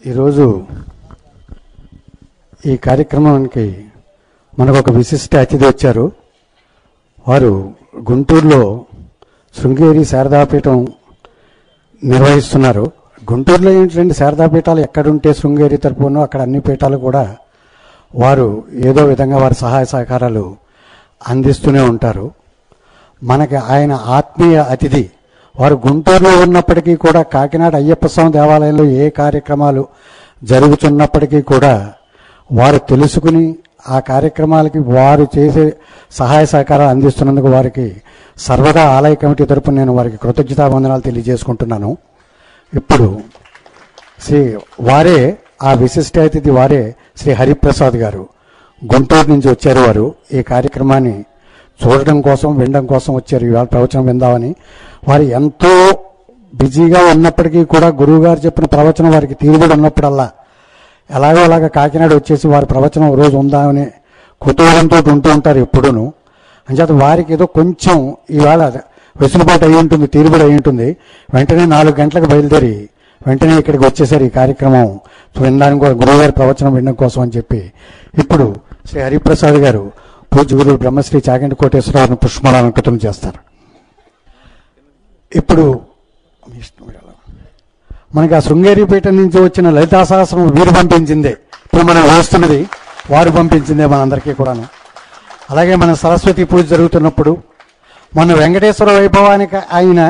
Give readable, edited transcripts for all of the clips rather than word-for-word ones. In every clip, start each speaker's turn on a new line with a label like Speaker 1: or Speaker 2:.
Speaker 1: ఈరోజు ఈ కార్యక్రమానికి మనకు ఒక విశిష్ట అతిథి వచ్చారు. వారు గుంటూరులో శృంగేరి శారదాపీఠం నిర్వహిస్తున్నారు. గుంటూరులో ఏంటంటే శారదాపీఠాలు ఎక్కడుంటే శృంగేరి తరపునో అక్కడ అన్ని పీఠాలు కూడా వారు ఏదో విధంగా వారి సహాయ సహకారాలు అందిస్తూనే ఉంటారు. మనకి ఆయన ఆత్మీయ అతిథి. వారు గుంటూరులో ఉన్నప్పటికీ కూడా కాకినాడ అయ్యప్ప స్వామి దేవాలయంలో ఏ కార్యక్రమాలు జరుగుతున్నప్పటికీ కూడా వారు తెలుసుకుని ఆ కార్యక్రమాలకి వారు చేసే సహాయ సహకారాలు అందిస్తున్నందుకు వారికి సర్వదా ఆలయ కమిటీ తరపున నేను వారికి కృతజ్ఞతావందనాలు తెలియజేసుకుంటున్నాను. ఇప్పుడు వారే ఆ విశిష్ట అతిథి వారే శ్రీ హరిప్రసాద్ గారు గుంటూరు నుంచి వచ్చారు. వారు ఈ కార్యక్రమాన్ని చూడడం కోసం వినడం కోసం వచ్చారు. ఇవాళ ప్రవచనం విందామని. వారు ఎంతో బిజీగా ఉన్నప్పటికీ కూడా గురువు గారు చెప్పిన ప్రవచనం వారికి తీరుబడి ఉన్నప్పుడల్లా ఎలాగో అలాగా కాకినాడ వచ్చేసి వారి ప్రవచనం రోజు ఉందామని కుతూహలంతో ఉంటూ ఉంటారు ఎప్పుడూను. అంచేత వారికి ఏదో కొంచెం ఇవాళ వెసులుబాటు అయి ఉంటుంది, తీరుబడి అయి ఉంటుంది. వెంటనే 4 గంటలకు బయలుదేరి వెంటనే ఇక్కడికి వచ్చేసారు ఈ కార్యక్రమం వినడానికి, గురువుగారి ప్రవచనం వినడం కోసం అని చెప్పి. ఇప్పుడు శ్రీ హరిప్రసాద్ గారు పూజ్య గురువు బ్రహ్మశ్రీ చాగంటి కోటేశ్వరరావును పుష్పమాలంకృతం చేస్తారు. ఇప్పుడు మనకి ఆ శృంగేరిపేట నుంచి వచ్చిన లలితా సహస్రం వీరు పంపించిందే, ఇప్పుడు మనం వేస్తున్నది వారు పంపించిందే మనందరికీ కూడాను. అలాగే మన సరస్వతి పూజ జరుగుతున్నప్పుడు మన వెంకటేశ్వర వైభవానికి ఆయన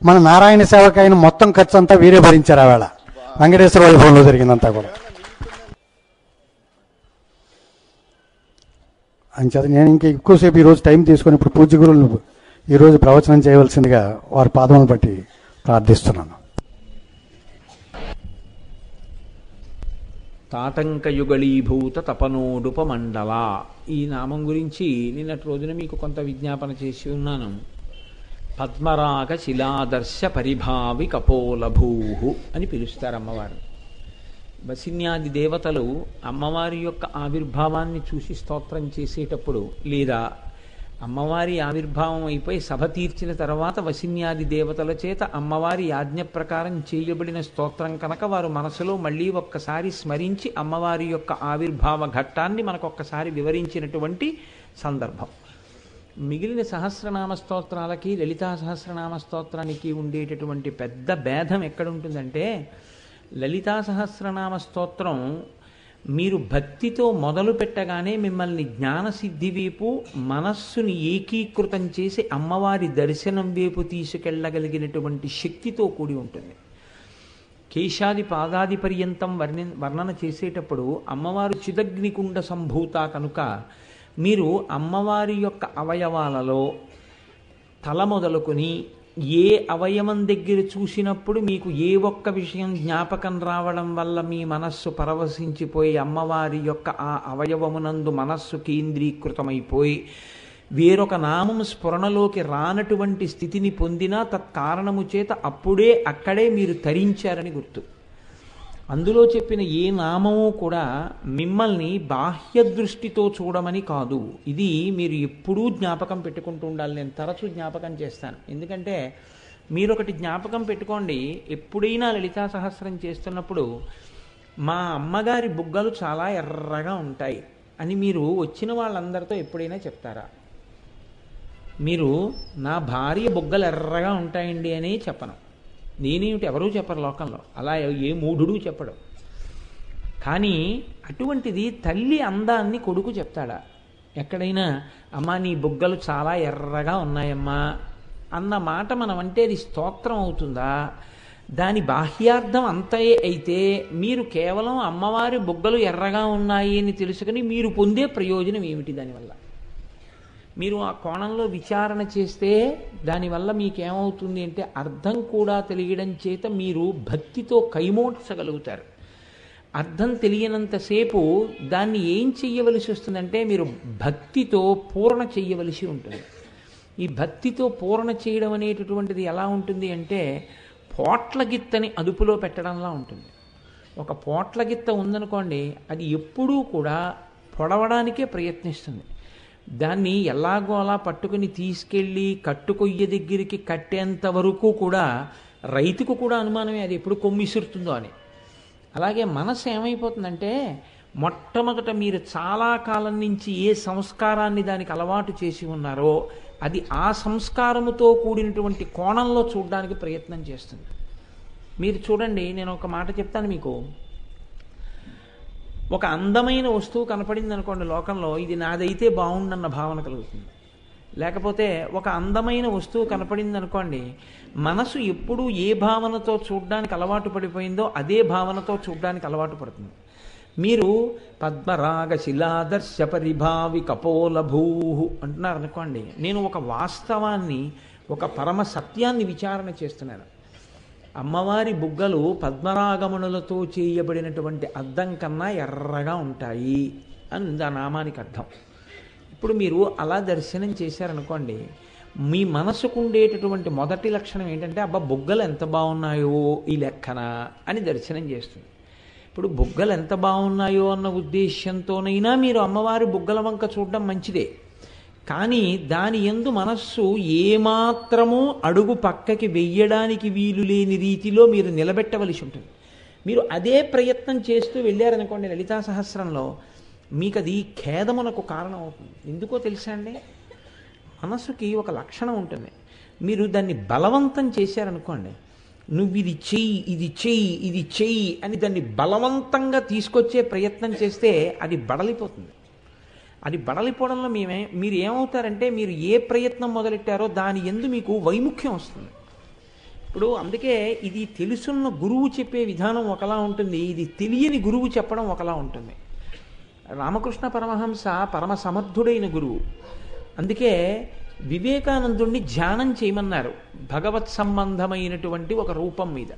Speaker 1: మన నారాయణ సేవకి ఆయన మొత్తం ఖర్చు అంతా వీరే భరించారు. ఆవేళ వెంకటేశ్వర వైభవంలో జరిగిందంతా కూడా. అంచేత నేను ఇంకా ఎక్కువసేపు ఈరోజు టైం తీసుకొని ఇప్పుడు పూజ్య గురువులు ఈరోజు ప్రవచనం చేయవలసిందిగా వారి పాదములను బట్టి ప్రార్థిస్తున్నాను.
Speaker 2: తాటంకయుగళీభూత తపనోడుపమండల, ఈ నామం గురించి నిన్నటి రోజున మీకు కొంత విజ్ఞాపన చేసి ఉన్నాను. పద్మరాగ శిలాదర్శ పరిభావి కపోలభూ అని పిలుస్తారు అమ్మవారు. వసిన్యాది దేవతలు అమ్మవారి యొక్క ఆవిర్భావాన్ని చూసి స్తోత్రం చేసేటప్పుడు, లేదా అమ్మవారి ఆవిర్భావం అయిపోయి సభ తీర్చిన తర్వాత వసిన్యాది దేవతల చేత అమ్మవారి ఆజ్ఞ ప్రకారం చేయబడిన స్తోత్రం కనుక వారు మనసులో మళ్ళీ ఒక్కసారి స్మరించి అమ్మవారి యొక్క ఆవిర్భావ ఘట్టాన్ని మనకొక్కసారి వివరించినటువంటి సందర్భం. మిగిలిన సహస్రనామ స్తోత్రాలకి లలితా సహస్రనామ స్తోత్రానికి ఉండేటటువంటి పెద్ద భేదం ఎక్కడుంటుందంటే, లలితా సహస్రనామ స్తోత్రం మీరు భక్తితో మొదలు పెట్టగానే మిమ్మల్ని జ్ఞానసిద్ధి వైపు మనస్సుని ఏకీకృతం చేసి అమ్మవారి దర్శనం వైపు తీసుకెళ్ళగలిగినటువంటి శక్తితో కూడి ఉంటుంది. కేశాది పాదాది పర్యంతం వర్ణన చేసేటప్పుడు అమ్మవారు చిదగ్నికుండ సంభూత కనుక మీరు అమ్మవారి యొక్క అవయవాలలో తల మొదలుకొని ఏ అవయవం దగ్గర చూసినప్పుడు మీకు ఏ ఒక్క విషయం జ్ఞాపకం రావడం వల్ల మీ మనస్సు పరవశించిపోయి అమ్మవారి యొక్క ఆ అవయవమునందు మనస్సు కేంద్రీకృతమైపోయి వేరొక నామం స్ఫురణలోకి రానటువంటి స్థితిని పొందినా తత్కారణము చేత అప్పుడే అక్కడే మీరు తరించారని గుర్తు. అందులో చెప్పిన ఏ నామము కూడా మిమ్మల్ని బాహ్య దృష్టితో చూడమని కాదు. ఇది మీరు ఎప్పుడూ జ్ఞాపకం పెట్టుకుంటూ ఉండాలి. నేను తరచూ జ్ఞాపకం చేస్తాను. ఎందుకంటే మీరు ఒకటి జ్ఞాపకం పెట్టుకోండి, ఎప్పుడైనా లలితా సహస్రం చేస్తున్నప్పుడు మా అమ్మగారి బుగ్గలు చాలా ఎర్రగా ఉంటాయి అని మీరు వచ్చిన వాళ్ళందరితో ఎప్పుడైనా చెప్తారా? మీరు నా భార్య బుగ్గలు ఎర్రగా ఉంటాయండి అని చెప్పను. నేనేమిటి, ఎవరూ చెప్పరు లోకంలో, అలా ఏ మూఢుడు చెప్పడు. కానీ అటువంటిది తల్లి అందాన్ని కొడుకు చెప్తాడా? ఎక్కడైనా అమ్మా నీ బుగ్గలు చాలా ఎర్రగా ఉన్నాయమ్మా అన్న మాట మనం అంటే అది స్తోత్రం అవుతుందా? దాని బాహ్యార్థం అంతే అయితే మీరు కేవలం అమ్మవారి బుగ్గలు ఎర్రగా ఉన్నాయి అని తెలుసుకుని మీరు పొందే ప్రయోజనం ఏమిటి? దానివల్ల మీరు ఆ కోణంలో విచారణ చేస్తే దానివల్ల మీకేమవుతుంది అంటే అర్థం కూడా తెలియడం చేత మీరు భక్తితో కైమోడ్చగలుగుతారు. అర్థం తెలియనంతసేపు దాన్ని ఏం చెయ్యవలసి వస్తుందంటే మీరు భక్తితో పూర్ణ చెయ్యవలసి ఉంటుంది. ఈ భక్తితో పూర్ణ చేయడం అనేటటువంటిది ఎలా ఉంటుంది అంటే పోట్లగిత్తని అదుపులో పెట్టడంలా ఉంటుంది. ఒక పోట్లగిత్త ఉందనుకోండి, అది ఎప్పుడూ కూడా పొడవడానికే ప్రయత్నిస్తుంది. దాన్ని ఎలాగో అలా పట్టుకుని తీసుకెళ్ళి కట్టుకొయ్య దగ్గరికి కట్టేంత వరకు కూడా రైతుకు కూడా అనుమానమే అది ఎప్పుడు కొమ్మిసురుతుందో అని. అలాగే మనసు ఏమైపోతుందంటే మొట్టమొదట మీరు చాలా కాలం నుంచి ఏ సంస్కారాన్ని దానికి అలవాటు చేసి ఉన్నారో అది ఆ సంస్కారముతో కూడినటువంటి కోణంలో చూడడానికి ప్రయత్నం చేస్తుంది. మీరు చూడండి, నేను ఒక మాట చెప్తాను మీకు. ఒక అందమైన వస్తువు కనపడింది అనుకోండి లోకంలో, ఇది నాదైతే బాగుండన్న భావన కలుగుతుంది. లేకపోతే ఒక అందమైన వస్తువు కనపడింది అనుకోండి, మనసు ఎప్పుడూ ఏ భావనతో చూడడానికి అలవాటు పడిపోయిందో అదే భావనతో చూడడానికి అలవాటు పడుతుంది. మీరు పద్మరాగ శిలాదర్శ పరిభావి కపోలభూ అంటున్నారు అనుకోండి, నేను ఒక వాస్తవాన్ని, ఒక పరమ సత్యాన్ని విచారణ చేస్తున్నాను. అమ్మవారి బుగ్గలు పద్మరాగమునులతో చేయబడినటువంటి అద్దం కన్నా ఎర్రగా ఉంటాయి అని ఆ నామానికి అర్థం. ఇప్పుడు మీరు అలా దర్శనం చేశారనుకోండి, మీ మనసుకు ఉండేటటువంటి మొదటి లక్షణం ఏంటంటే అబ్బా బుగ్గలు ఎంత బాగున్నాయో ఈ లెక్కన అని దర్శనం చేస్తుంది. ఇప్పుడు బుగ్గలు ఎంత బాగున్నాయో అన్న ఉద్దేశ్యంతోనైనా మీరు అమ్మవారి బుగ్గల వంక చూడడం మంచిదే. కానీ దాని యందు మనస్సు ఏమాత్రమూ అడుగు పక్కకి వెయ్యడానికి వీలు లేని రీతిలో మీరు నిలబెట్టవలసి ఉంటుంది. మీరు అదే ప్రయత్నం చేస్తూ వెళ్ళారనుకోండి లలితా సహస్రంలో, మీకు అది ఖేదమునకు కారణం అవుతుంది. ఎందుకో తెలుసా అండి, మనసుకి ఒక లక్షణం ఉంటుంది. మీరు దాన్ని బలవంతం చేశారనుకోండి, నువ్వు ఇది చెయ్యి, ఇది చెయ్యి, ఇది చెయ్యి అని దాన్ని బలవంతంగా తీసుకొచ్చే ప్రయత్నం చేస్తే అది బడలిపోతుంది. అది బడలిపోవడంలో మీరు ఏమవుతారంటే, మీరు ఏ ప్రయత్నం మొదలెట్టారో దాని యందు మీకు వైముఖ్యం వస్తుంది. ఇప్పుడు అందుకే ఇది తెలుసున్న గురువు చెప్పే విధానం ఒకలా ఉంటుంది, ఇది తెలియని గురువు చెప్పడం ఒకలా ఉంటుంది. రామకృష్ణ పరమహంస పరమ సమర్థుడైన గురువు. అందుకే వివేకానందుణ్ణి ధ్యానం చేయమన్నారు భగవత్ సంబంధమైనటువంటి ఒక రూపం మీద.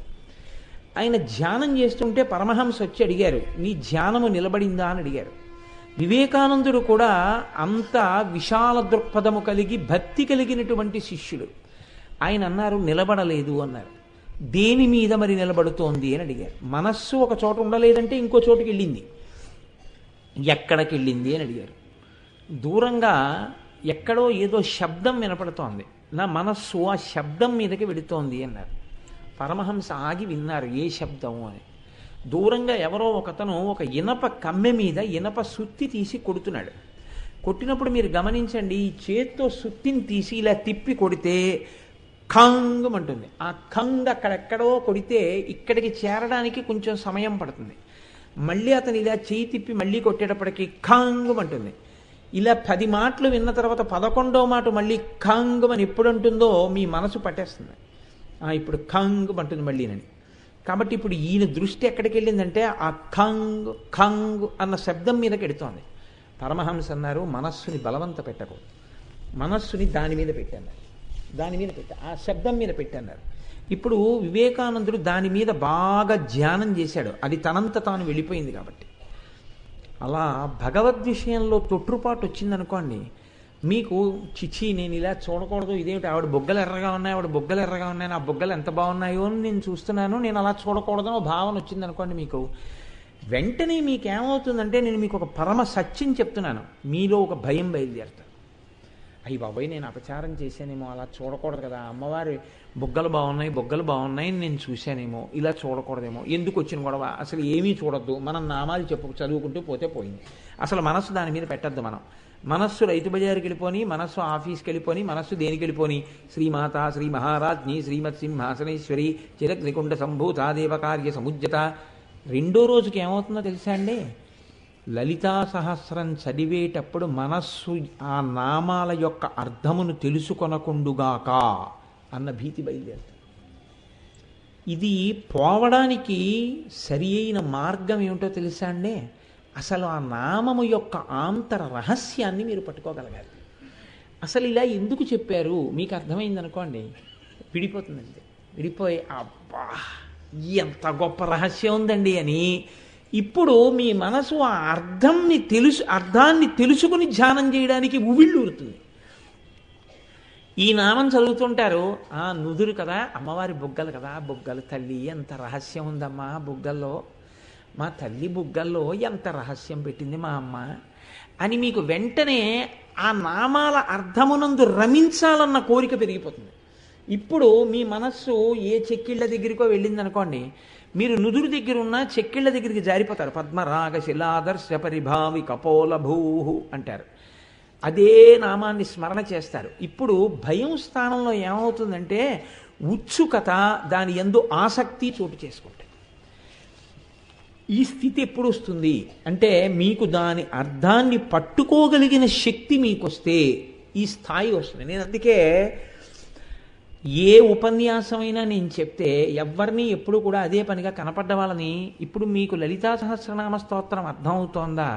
Speaker 2: ఆయన ధ్యానం చేస్తుంటే పరమహంస వచ్చి అడిగారు, నీ ధ్యానము నిలబడిందా అని అడిగారు. వివేకానందుడు కూడా అంత విశాల దృక్పథము కలిగి భక్తి కలిగినటువంటి శిష్యుడు. ఆయన అన్నారు నిలబడలేదు అన్నారు. దేని మీద మరి నిలబడుతోంది అని అడిగారు. మనస్సు ఒక చోట ఉండలేదంటే ఇంకో చోటుకి వెళ్ళింది. ఎక్కడికి వెళ్ళింది అని అడిగారు. దూరంగా ఎక్కడో ఏదో శబ్దం వినపడుతోంది, నా మనస్సు ఆ శబ్దం మీదకి వెడుతోంది అన్నారు. పరమహంస ఆగి విన్నారు ఏ శబ్దము అని. దూరంగా ఎవరో ఒకతను ఒక ఇనప కమ్మె మీద ఇనప సుత్తి తీసి కొడుతున్నాడు. కొట్టినప్పుడు మీరు గమనించండి, ఈ చేత్తో సుత్తిని తీసి ఇలా తిప్పి కొడితే ఖంగ్ అంటుంది. ఆ ఖంగ్ అక్కడెక్కడో కొడితే ఇక్కడికి చేరడానికి కొంచెం సమయం పడుతుంది. మళ్ళీ అతను ఇలా చేయి తిప్పి మళ్ళీ కొట్టేటప్పటికి ఖంగ్ అంటుంది. ఇలా 10 మాటలు విన్న తర్వాత 11వ మాట మళ్ళీ ఖంగ్ అని ఎప్పుడు అంటుందో మీ మనసు పట్టేస్తుంది. ఇప్పుడు ఖంగ్ అంటుంది మళ్ళీనని. కాబట్టి ఇప్పుడు ఈయన దృష్టి ఎక్కడికి వెళ్ళిందంటే ఆ ఖంగ్ ఖంగ్ అన్న శబ్దం మీదకి ఎడుతోంది. పరమహంస అన్నారు, మనస్సుని బలవంత పెట్టకూడదు, మనస్సుని దాని మీద పెట్టన్నారు, దాని మీద పెట్టా, ఆ శబ్దం మీద పెట్టన్నారు. ఇప్పుడు వివేకానందుడు దాని మీద బాగా ధ్యానం చేశాడు, అది తనంత తాను వెళ్ళిపోయింది కాబట్టి. అలా భగవద్ విషయంలో తొట్టుపాటు వచ్చిందనుకోండి, మీకు చిచి నేను ఇలా చూడకూడదు, ఇదేమిటి ఆవిడ బొగ్గలు ఎర్రగా ఉన్నాయి, ఆవిడ బొగ్గలు ఎర్రగా ఉన్నాయి, నా బొగ్గలు ఎంత బాగున్నాయో అని నేను చూస్తున్నాను, నేను అలా చూడకూడదని భావన వచ్చిందనుకోండి, మీకు వెంటనే మీకేమవుతుందంటే, నేను మీకు ఒక పరమ సత్యం చెప్తున్నాను, మీలో ఒక భయం బయలుదేరుతారు. అయ్యి బాబాయ్ నేను అపచారం చేశానేమో, అలా చూడకూడదు కదా, అమ్మవారి బొగ్గలు బాగున్నాయి నేను చూశానేమో, ఇలా చూడకూడదేమో, ఎందుకు వచ్చిన గొడవ, అసలు ఏమీ చూడొద్దు, మనం నామాలు చదువుకుంటూ పోతే పోయింది, అసలు మనస్సు దాని మీద పెట్టద్దు. మనస్సు రైతు బజారుకి వెళ్ళిపోని, మనస్సు ఆఫీస్కి వెళ్ళిపోని, మనస్సు దేనికి వెళ్ళిపోని, శ్రీమాత శ్రీ మహారాజ్ఞి శ్రీమత్ సింహాసనేశ్వరి చిరగ్నికుండ సంభూత దేవకార్య సముజ్జత. 2వ రోజుకి ఏమవుతుందో తెలుసా అండి, లలితా సహస్రం చదివేటప్పుడు మనస్సు ఆ నామాల యొక్క అర్థమును తెలుసుకొనకుండుగాక అన్న భీతి బయలుదేరుతుంది. ఇది పోవడానికి సరి అయిన మార్గం ఏమిటో తెలుసా అండి, అసలు ఆ నామము యొక్క ఆంతర రహస్యాన్ని మీరు పట్టుకోగలగాలి. అసలు ఇలా ఎందుకు చెప్పారు మీకు అర్థమైందనుకోండి, విడిపోతుందండి. విడిపోయి అబ్బా ఎంత గొప్ప రహస్యం ఉందండి అని ఇప్పుడు మీ మనసు ఆ అర్థాన్ని తెలుసుకుని ధ్యానం చేయడానికి ఉవిళ్ళూరుతుంది. ఈ నామం చదువుతుంటారు, నుదురు కదా అమ్మవారి బుగ్గలు కదా, బుగ్గలు తల్లి ఎంత రహస్యం ఉందమ్మా బుగ్గల్లో, మా తల్లి బుగ్గల్లో ఎంత రహస్యం పెట్టింది మా అమ్మ అని మీకు వెంటనే ఆ నామాల అర్థమునందు రమించాలన్న కోరిక పెరిగిపోతుంది. ఇప్పుడు మీ మనస్సు ఏ చెక్కిళ్ళ దగ్గరికో వెళ్ళిందనుకోండి, మీరు నుదురు దగ్గర ఉన్న చెక్కిళ్ళ దగ్గరికి జారిపోతారు. పద్మరాగ శిలాదర్శ పరిభావి కపోల భూహు అంటారు. అదే నామాన్ని స్మరణ చేస్తారు. ఇప్పుడు భయం స్థానంలో ఏమవుతుందంటే ఉత్సుకత, దాని యందు ఆసక్తి చోటు చేసుకుంటాయి. ఈ స్థితి ఎప్పుడు వస్తుంది అంటే మీకు దాని అర్థాన్ని పట్టుకోగలిగిన శక్తి మీకు వస్తే ఈ స్థాయి వస్తుంది. నేను అందుకే ఏ ఉపన్యాసమైనా నేను చెప్తే ఎవరిని ఎప్పుడు కూడా అదే పనిగా కనపడ్డ వాళ్ళని, ఇప్పుడు మీకు లలితా సహస్రనామ స్తోత్రం అర్థమవుతోందా,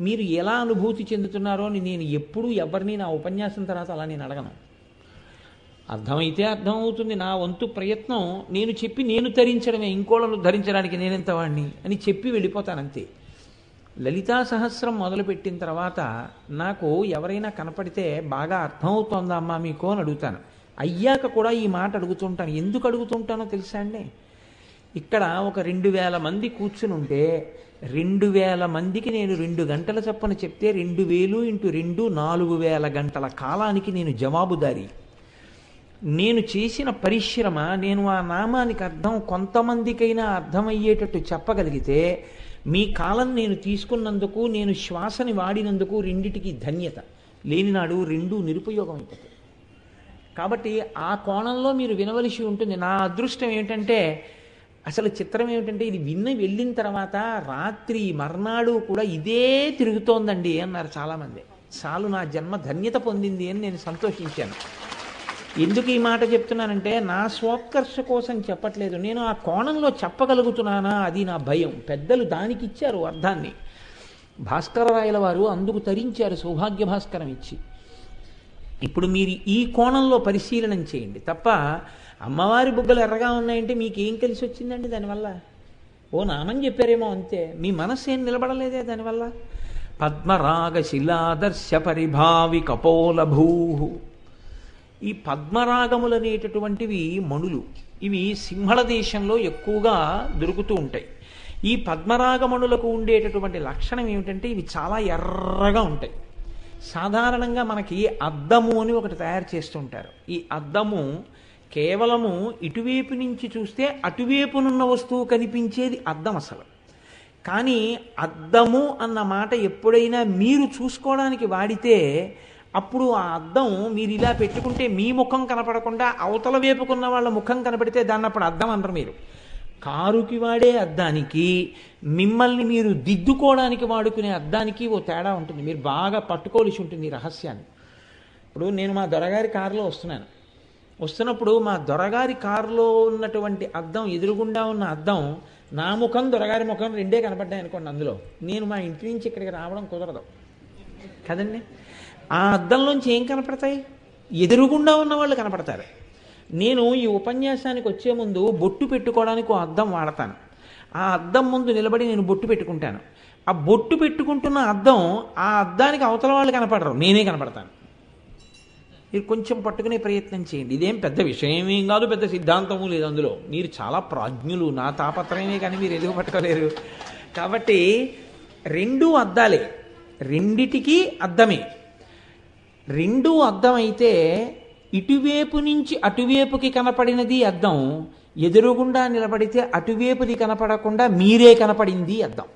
Speaker 2: మీరు ఎలా అనుభూతి చెందుతున్నారో అని నేను ఎప్పుడూ ఎవరిని నా ఉపన్యాసం తర్వాత అలా నేను అడగను. అర్థమైతే అర్థమవుతుంది, నా వంతు ప్రయత్నం నేను చెప్పి నేను ధరించడమే, ఇంకోళ్ళను ధరించడానికి నేనెంత వాడిని అని చెప్పి వెళ్ళిపోతానంతే. లలితా సహస్రం మొదలుపెట్టిన తర్వాత నాకు ఎవరైనా కనపడితే బాగా అర్థమవుతోందా అమ్మా మీకు అని అడుగుతాను. అయ్యాక కూడా ఈ మాట అడుగుతుంటాను. ఎందుకు అడుగుతుంటానో తెలుసా అండి? ఇక్కడ ఒక 2000 మంది కూర్చుని ఉంటే 2000 మందికి నేను 2 గంటల చొప్పున చెప్తే 2000 × 2 4000 గంటల కాలానికి నేను జవాబుదారీ. నేను చేసిన పరిశ్రమ, నేను ఆ నామానికి అర్థం కొంతమందికైనా అర్థమయ్యేటట్టు చెప్పగలిగితే మీ కాలం నేను తీసుకున్నందుకు, నేను శ్వాసని వాడినందుకు రెండిటికి ధన్యత. లేనినాడు రెండూ నిరుపయోగం అయిపోతుంది. కాబట్టి ఆ కోణంలో మీరు వినవలసి ఉంటుంది. నా అదృష్టం ఏమిటంటే, అసలు చిత్రం ఏమిటంటే, ఇది వెళ్ళిన తర్వాత రాత్రి మర్నాడు కూడా ఇదే తిరుగుతోందండి అన్నారు చాలామంది. చాలు నా జన్మ ధన్యత పొందింది అని నేను సంతోషించాను. ఎందుకు ఈ మాట చెప్తున్నానంటే నా స్వోత్కర్ష కోసం చెప్పట్లేదు, నేను ఆ కోణంలో చెప్పగలుగుతున్నానా అది నా భయం. పెద్దలు దానికి ఇచ్చారు అర్థాన్ని. భాస్కరరాయల వారు అందుకు తరించారు సౌభాగ్య భాస్కరం ఇచ్చి. ఇప్పుడు మీరు ఈ కోణంలో పరిశీలనం చేయండి తప్ప అమ్మవారి బుగ్గలు ఎర్రగా ఉన్నాయంటే మీకేం కలిసి వచ్చిందండి దానివల్ల? ఓ నామని చెప్పారేమో అంతే, మీ మనస్సు ఏం నిలబడలేదే దానివల్ల. పద్మరాగ శిలాదర్శ పరిభావి కపోల భూహు. ఈ పద్మరాగములు అనేటటువంటివి మణులు. ఇవి సింహళ దేశంలో ఎక్కువగా దొరుకుతూ ఉంటాయి. ఈ పద్మరాగమణులకు ఉండేటటువంటి లక్షణం ఏమిటంటే ఇవి చాలా ఎర్రగా ఉంటాయి. సాధారణంగా మనకి అద్దము అని ఒకటి తయారు చేస్తుంటారు. ఈ అద్దము కేవలము ఇటువైపు నుంచి చూస్తే అటువైపునున్న వస్తువు కనిపించేది అద్దం అసలు. కానీ అద్దము అన్న మాట ఎప్పుడైనా మీరు చూసుకోవడానికి వాడితే అప్పుడు ఆ అద్దం మీరు ఇలా పెట్టుకుంటే మీ ముఖం కనపడకుండా అవతల వైపుకున్న వాళ్ళ ముఖం కనపడితే దాన్ని అప్పుడు అద్దం అనరు మీరు. కారుకి వాడే అద్దానికి, మిమ్మల్ని మీరు దిద్దుకోవడానికి వాడుకునే అద్దానికి ఓ తేడా ఉంటుంది. మీరు బాగా పట్టుకోవలసి ఉంటుంది ఈ రహస్యాన్ని. ఇప్పుడు నేను మా దొరగారి కారులో వస్తున్నప్పుడు మా దొరగారి కారులో ఉన్నటువంటి అద్దం, ఎదురుగుండా ఉన్న అద్దం, నా ముఖం దొరగారి ముఖం రెండే కనపడ్డాయి అనుకోండి. అందులో నేను మా ఇంటి నుంచి ఇక్కడికి రావడం కుదరదు కదండి. ఆ అద్దంలోంచి ఏం కనపడతాయి? ఎదురుగుండా ఉన్న వాళ్ళు కనపడతారు. నేను ఈ ఉపన్యాసానికి వచ్చే ముందు బొట్టు పెట్టుకోవడానికి ఓ అద్దం వాడతాను. ఆ అద్దం ముందు నిలబడి నేను బొట్టు పెట్టుకుంటాను. ఆ బొట్టు పెట్టుకుంటున్న అద్దం, ఆ అద్దానికి అవతల వాళ్ళు కనపడరు, నేనే కనపడతాను. మీరు కొంచెం పట్టుకునే ప్రయత్నం చేయండి. ఇదేం పెద్ద విషయం ఏం కాదు, పెద్ద సిద్ధాంతము లేదు అందులో. మీరు చాలా ప్రాజ్ఞులు, నా తాపత్రయమే కానీ మీరు ఎందుకు పట్టుకోలేరు. కాబట్టి రెండూ అద్దాలే, రెండిటికి అద్దమే. రెండూ అద్దం అయితే ఇటువైపు నుంచి అటువైపుకి కనపడినది అద్దం, ఎదురుగుండా నిలబడితే అటువైపుది కనపడకుండా మీరే కనపడింది అద్దం.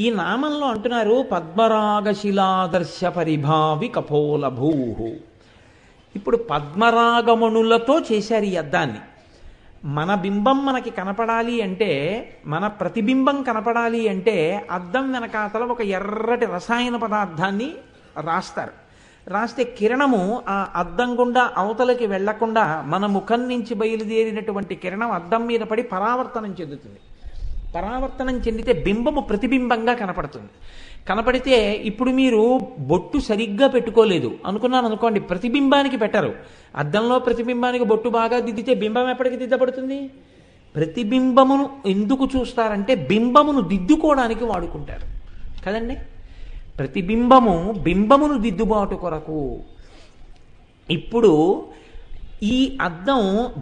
Speaker 2: ఈ నామంలో అంటున్నారు పద్మరాగ శిలాదర్శ పరిభావి కపోల భూహు. ఇప్పుడు పద్మరాగమణులతో చేశారు ఈ అద్దాన్ని. మన బింబం మనకి కనపడాలి అంటే, మన ప్రతిబింబం కనపడాలి అంటే అద్దం వెనకాతల ఒక ఎర్రటి రసాయన పదార్థాన్ని రాస్తారు. రాస్తే కిరణము ఆ అద్దం గుండా అవతలకి వెళ్లకుండా మన ముఖం నుంచి బయలుదేరినటువంటి కిరణం అద్దం మీద పడి పరావర్తనం చెందుతుంది. పరావర్తనం చెందితే బింబము ప్రతిబింబంగా కనపడుతుంది. కనపడితే ఇప్పుడు మీరు బొట్టు సరిగ్గా పెట్టుకోలేదు అనుకున్నాను అనుకోండి, ప్రతిబింబానికి పెట్టరు. అద్దంలో ప్రతిబింబానికి బొట్టు బాగా దిద్దితే బింబం ఎప్పటికి దిద్దపడుతుంది? ప్రతిబింబమును ఎందుకు చూస్తారంటే బింబమును దిద్దుకోవడానికి వాడుకుంటారు కదండి. ప్రతిబింబము బింబమును దిద్దుబాటు కొరకు. ఇప్పుడు ఈ అద్దం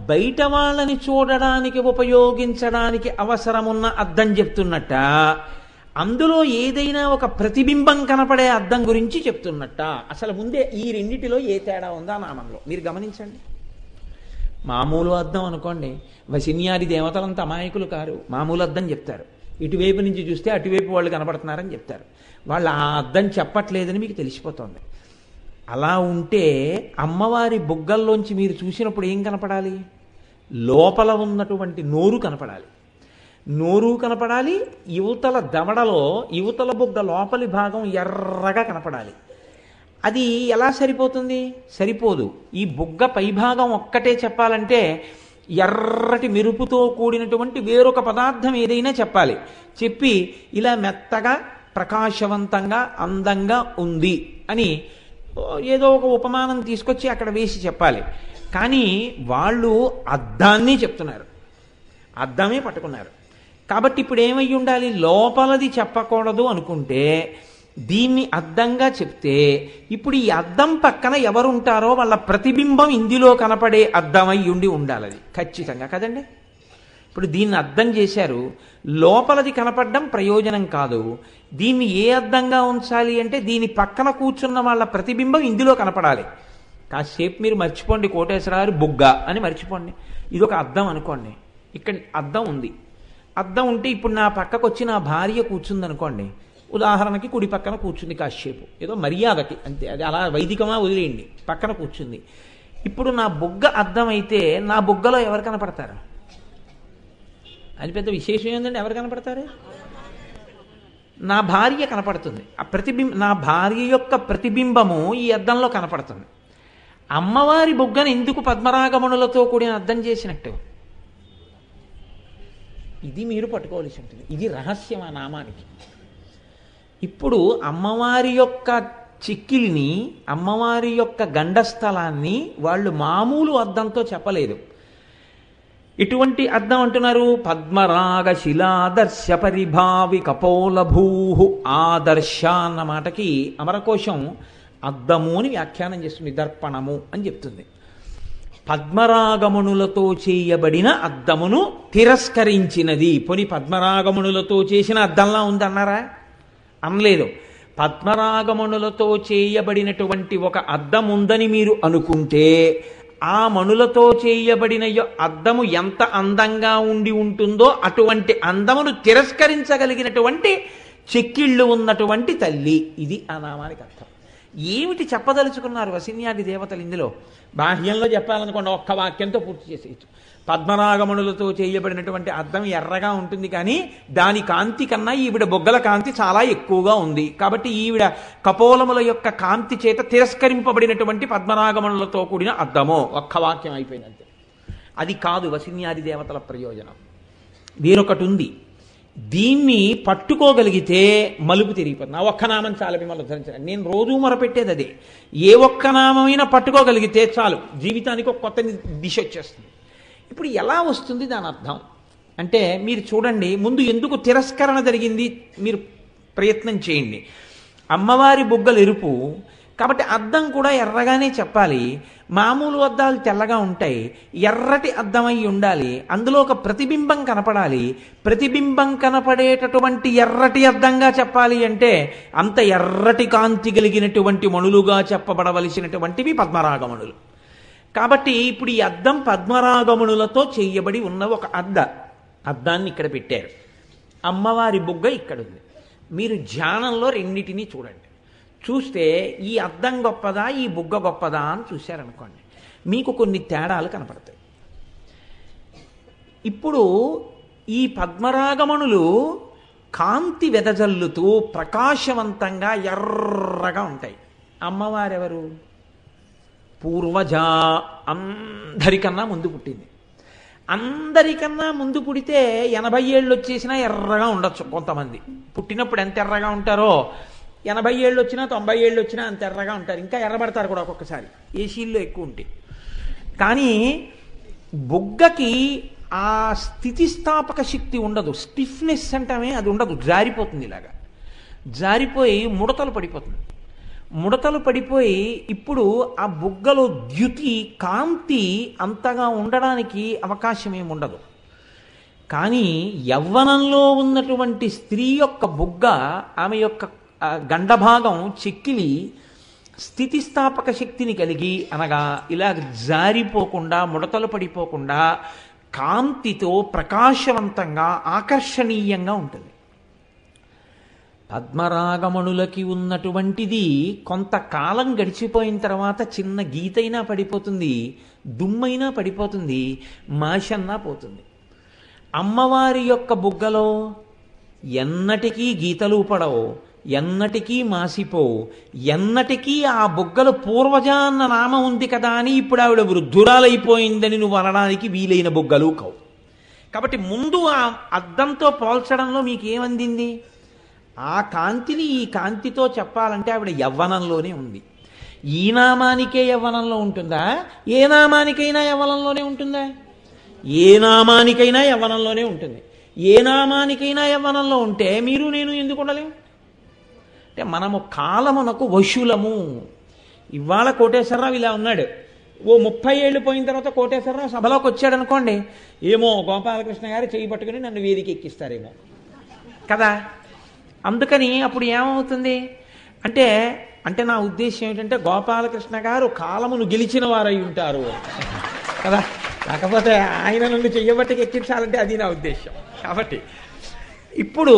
Speaker 2: బయట వాళ్ళని చూడడానికి ఉపయోగించడానికి అవసరమున్న అద్దం చెప్తున్నట్ట, అందులో ఏదైనా ఒక ప్రతిబింబం కనపడే అద్దం గురించి చెప్తున్నట్ట. అసలు ముందే ఈ రెండిటిలో ఏ తేడా ఉందా నామంలో మీరు గమనించండి. మామూలు అద్దం అనుకోండి, వశిన్యాది దేవతలంత అమాయకులు కారు, మామూలు అద్దం చెప్తారు. ఇటువైపు నుంచి చూస్తే అటువైపు వాళ్ళు కనపడుతున్నారని చెప్తారు. వాళ్ళు ఆ అద్దం చెప్పట్లేదని మీకు తెలిసిపోతుంది. అలా ఉంటే అమ్మవారి బుగ్గల్లోంచి మీరు చూసినప్పుడు ఏం కనపడాలి? లోపల ఉన్నటువంటి నోరు కనపడాలి. నోరు కనపడాలి, యువతల దవడలో యువతల బుగ్గ లోపలి భాగం ఎర్రగా కనపడాలి. అది ఎలా సరిపోతుంది? సరిపోదు. ఈ బుగ్గ పైభాగం ఒక్కటే చెప్పాలంటే ఎర్రటి మెరుపుతో కూడినటువంటి వేరొక పదార్థం ఏదైనా చెప్పాలి. చెప్పి ఇలా మెత్తగా ప్రకాశవంతంగా అందంగా ఉంది అని ఏదో ఒక ఉపమానం తీసుకొచ్చి అక్కడ వేసి చెప్పాలి. కానీ వాళ్ళు అద్దాన్ని చెప్తున్నారు, అద్దమే పట్టుకున్నారు. కాబట్టి ఇప్పుడు ఏమై ఉండాలి? లోపలది చెప్పకూడదు అనుకుంటే దీన్ని అద్దంగా చెప్తే ఇప్పుడు ఈ అద్దం పక్కన ఎవరుంటారో వాళ్ళ ప్రతిబింబం ఇందులో కనపడే అద్దమై ఉండి ఉండాలి. అది ఖచ్చితంగా కదండి. ఇప్పుడు దీన్ని అద్దం చేశారు, లోపలది కనపడడం ప్రయోజనం కాదు. దీన్ని ఏ అద్దంగా ఉంచాలి అంటే దీని పక్కన కూర్చున్న వాళ్ళ ప్రతిబింబం ఇందులో కనపడాలి. కాసేపు మీరు మర్చిపోండి కోటేశ్వరరావు బుగ్గ అని మర్చిపోండి, ఇది ఒక అద్దం అనుకోండి. ఇక్కడ అద్దం ఉంది, అద్దం ఉంటే ఇప్పుడు నా పక్కకు వచ్చి నా భార్య కూర్చుంది అనుకోండి. ఉదాహరణకి కుడి పక్కన కూర్చుంది, కాసేపు ఏదో మర్యాదకి అంతే, అది అలా వైదికమా వదిలేయండి, పక్కన కూర్చుంది. ఇప్పుడు నా బుగ్గ అద్దం అయితే నా బుగ్గలో ఎవరు కనపడతారు? అది పెద్ద విశేషం ఏంటంటే ఎవరు కనపడతారు? నా భార్య కనపడుతుంది. ఆ నా భార్య యొక్క ప్రతిబింబము ఈ అద్దంలో కనపడుతుంది. అమ్మవారి బుగ్గను ఎందుకు పద్మరాగమణులతో కూడిన అద్దం చేసినట్టు? ఇది మీరు పట్టుకోవాల్సి ఉంటుంది. ఇది రహస్యం ఆ నామానికి. ఇప్పుడు అమ్మవారి యొక్క చిక్కిలిని, అమ్మవారి యొక్క గండస్థలాన్ని వాళ్ళు మామూలు అద్దంతో చెప్పలేదు. ఇటువంటి అద్దం అంటున్నారు. పద్మరాగ శిలాదర్శ పరిభావి కపోలభూ. ఆదర్శ అన్న మాటకి అమరకోశం అద్దము అని వ్యాఖ్యానం చేస్తుంది, దర్పణము అని చెప్తుంది. పద్మరాగమణులతో చేయబడిన అద్దమును తిరస్కరించినది. పోని పద్మరాగమణులతో చేసిన అద్దంలా ఉంది అన్నారా? అనలేదు. పద్మరాగమణులతో చేయబడినటువంటి ఒక అద్దం ఉందని మీరు అనుకుంటే ఆ మణులతో చేయబడిన అద్దము ఎంత అందంగా ఉండి ఉంటుందో అటువంటి అందమును తిరస్కరించగలిగినటువంటి చెక్కిళ్ళు ఉన్నటువంటి తల్లి. ఇది ఆ నామానికి అర్థం. ఏమిటి చెప్పదలుచుకున్నారు వశిన్యాది దేవతలు ఇందులో? బాహ్యంలో చెప్పాలనుకోండి, ఒక్క వాక్యంతో పూర్తి చేసేయచ్చు. పద్మరాగమణులతో చేయబడినటువంటి అద్దం ఎర్రగా ఉంటుంది, కానీ దాని కాంతి కన్నా ఈవిడ బొగ్గల కాంతి చాలా ఎక్కువగా ఉంది. కాబట్టి ఈవిడ కపోలముల యొక్క కాంతి చేత తిరస్కరింపబడినటువంటి పద్మరాగమణులతో కూడిన అద్దమో. ఒక్క వాక్యం అయిపోయినంతే. అది కాదు వశిన్యాది దేవతల ప్రయోజనం. వేరొకటి ఉంది. దీన్ని పట్టుకోగలిగితే మలుపు తిరిగిపోతుంది. ఆ ఒక్క నామం చాలు మిమ్మల్ని ఉద్ధరించడానికి. నేను రోజు మొరపెట్టేది అదే. ఏ ఒక్క నామైనా పట్టుకోగలిగితే చాలు, జీవితానికి ఒక కొత్త దిశ వచ్చేస్తుంది. ఇప్పుడు ఎలా వస్తుంది దాని అర్థం అంటే మీరు చూడండి. ముందు ఎందుకు తిరస్కరణ జరిగింది మీరు ప్రయత్నం చేయండి. అమ్మవారి బుగ్గలు ఎరుపు కాబట్టి అద్దం కూడా ఎర్రగానే చెప్పాలి. మామూలు అద్దాలు తెల్లగా ఉంటాయి, ఎర్రటి అద్దమై ఉండాలి. అందులో ఒక ప్రతిబింబం కనపడాలి. ప్రతిబింబం కనపడేటటువంటి ఎర్రటి అద్దంగా చెప్పాలి అంటే అంత ఎర్రటి కాంతి కలిగినటువంటి మణులుగా చెప్పబడవలసినటువంటివి పద్మరాగమణులు. కాబట్టి ఇప్పుడు ఈ అద్దం పద్మరాగమణులతో చేయబడి ఉన్న ఒక అద్దాన్ని ఇక్కడ పెట్టారు. అమ్మవారి బుగ్గ ఇక్కడ ఉంది. మీరు ధ్యానంలో రెండింటినీ చూడండి. చూస్తే ఈ అద్దం గొప్పదా ఈ బుగ్గ గొప్పదా అని చూశారనుకోండి, మీకు కొన్ని తేడాలు కనపడతాయి. ఇప్పుడు ఈ పద్మరాగమణులు కాంతి వెదజల్లుతూ ప్రకాశవంతంగా ఎర్రగా ఉంటాయి. అమ్మవారెవరు? పూర్వజ, అందరికన్నా ముందు పుట్టింది. అందరికన్నా ముందు పుడితే 80 ఏళ్ళు వచ్చేసినా ఎర్రగా ఉండొచ్చు. కొంతమంది పుట్టినప్పుడు ఎంత ఎర్రగా ఉంటారో 80 ఏళ్ళు వచ్చినా 90 ఏళ్ళు వచ్చినా అంత ఎర్రగా ఉంటారు. ఇంకా ఎర్రబడతారు కూడా ఒక్కొక్కసారి, ఏసీల్లో ఎక్కువ ఉంటాయి. కానీ బుగ్గకి ఆ స్థితిస్థాపక శక్తి ఉండదు. స్టిఫ్నెస్ అంటామే అది ఉండదు, జారిపోతుంది. ఇలాగా జారిపోయి ముడతలు పడిపోతుంది. ముడతలు పడిపోయి ఇప్పుడు ఆ బుగ్గలో ద్యుతి కాంతి అంతగా ఉండడానికి అవకాశం ఏమి ఉండదు. కానీ యవ్వనంలో ఉన్నటువంటి స్త్రీ యొక్క బుగ్గ, ఆమె యొక్క గండభాగం చెక్కిలి స్థితిస్థాపక శక్తిని కలిగి, అనగా ఇలా జారిపోకుండా ముడతలు పడిపోకుండా కాంతితో ప్రకాశవంతంగా ఆకర్షణీయంగా ఉంటుంది. పద్మరాగమణులకి ఉన్నటువంటిది కొంతకాలం గడిచిపోయిన తర్వాత చిన్న గీతైనా పడిపోతుంది, దుమ్మైనా పడిపోతుంది, మాషన్నా పోతుంది. అమ్మవారి యొక్క బుగ్గలో ఎన్నటికీ గీతలు పడవు, ఎన్నటికీ మాసిపోవు, ఎన్నటికీ ఆ బుగ్గలు పూర్వజ అన్న నామం ఉంది కదా అని ఇప్పుడు ఆవిడ వృద్ధురాలైపోయిందని నువ్వు అనడానికి వీలైన బుగ్గలు కావు. కాబట్టి ముందు ఆ అద్దంతో పోల్చడంలో మీకు ఏమందింది? ఆ కాంతిని ఈ కాంతితో చెప్పాలంటే ఆవిడ యవ్వనంలోనే ఉంది. ఈ నామానికే యవ్వనంలో ఉంటుందా? ఏ నామానికైనా యవ్వనంలోనే ఉంటుందా? ఏ నామానికైనా యవ్వనంలోనే ఉంటుంది. ఏ నామానికైనా యవ్వనంలో ఉంటే మీరు నేను ఎందుకు ఉండలేము? అంటే మనము కాలమునకు వశులము. ఇవాళ కోటేశ్వరరావు ఇలా ఉన్నాడు, ఓ 30 ఏళ్ళు పోయిన తర్వాత కోటేశ్వరరావు సభలోకి వచ్చాడు అనుకోండి, ఏమో గోపాలకృష్ణ గారు చేయి పట్టుకుని నన్ను వేదిక ఎక్కిస్తారేమో కదా. అందుకని అప్పుడు ఏమవుతుంది అంటే నా ఉద్దేశం ఏంటంటే గోపాలకృష్ణ గారు కాలమును గెలిచిన వారై ఉంటారు కదా. కాకపోతే ఆయన నుండి చెయ్యబట్టి ఎక్కించాలంటే అది నా ఉద్దేశం. కాబట్టి ఇప్పుడు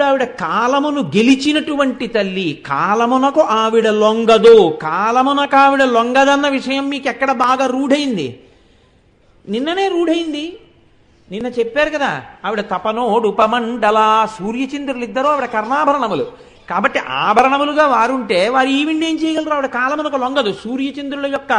Speaker 2: ఆవిడ కాలమును గెలిచినటువంటి తల్లి. కాలమునకు ఆవిడ లొంగదు. కాలమునకు ఆవిడ లొంగదన్న విషయం మీకు ఎక్కడ బాగా రూఢైంది? నిన్ననే రూఢైంది. నిన్న చెప్పారు కదా, ఆవిడ తపనోడుపమండల, సూర్యచంద్రులు ఇద్దరు ఆవిడ కర్ణాభరణములు. కాబట్టి ఆభరణములుగా వారుంటే వారు ఈవిండి ఏం చేయగలరు? ఆవిడ కాలమునకు లొంగదు. సూర్యచంద్రుల యొక్క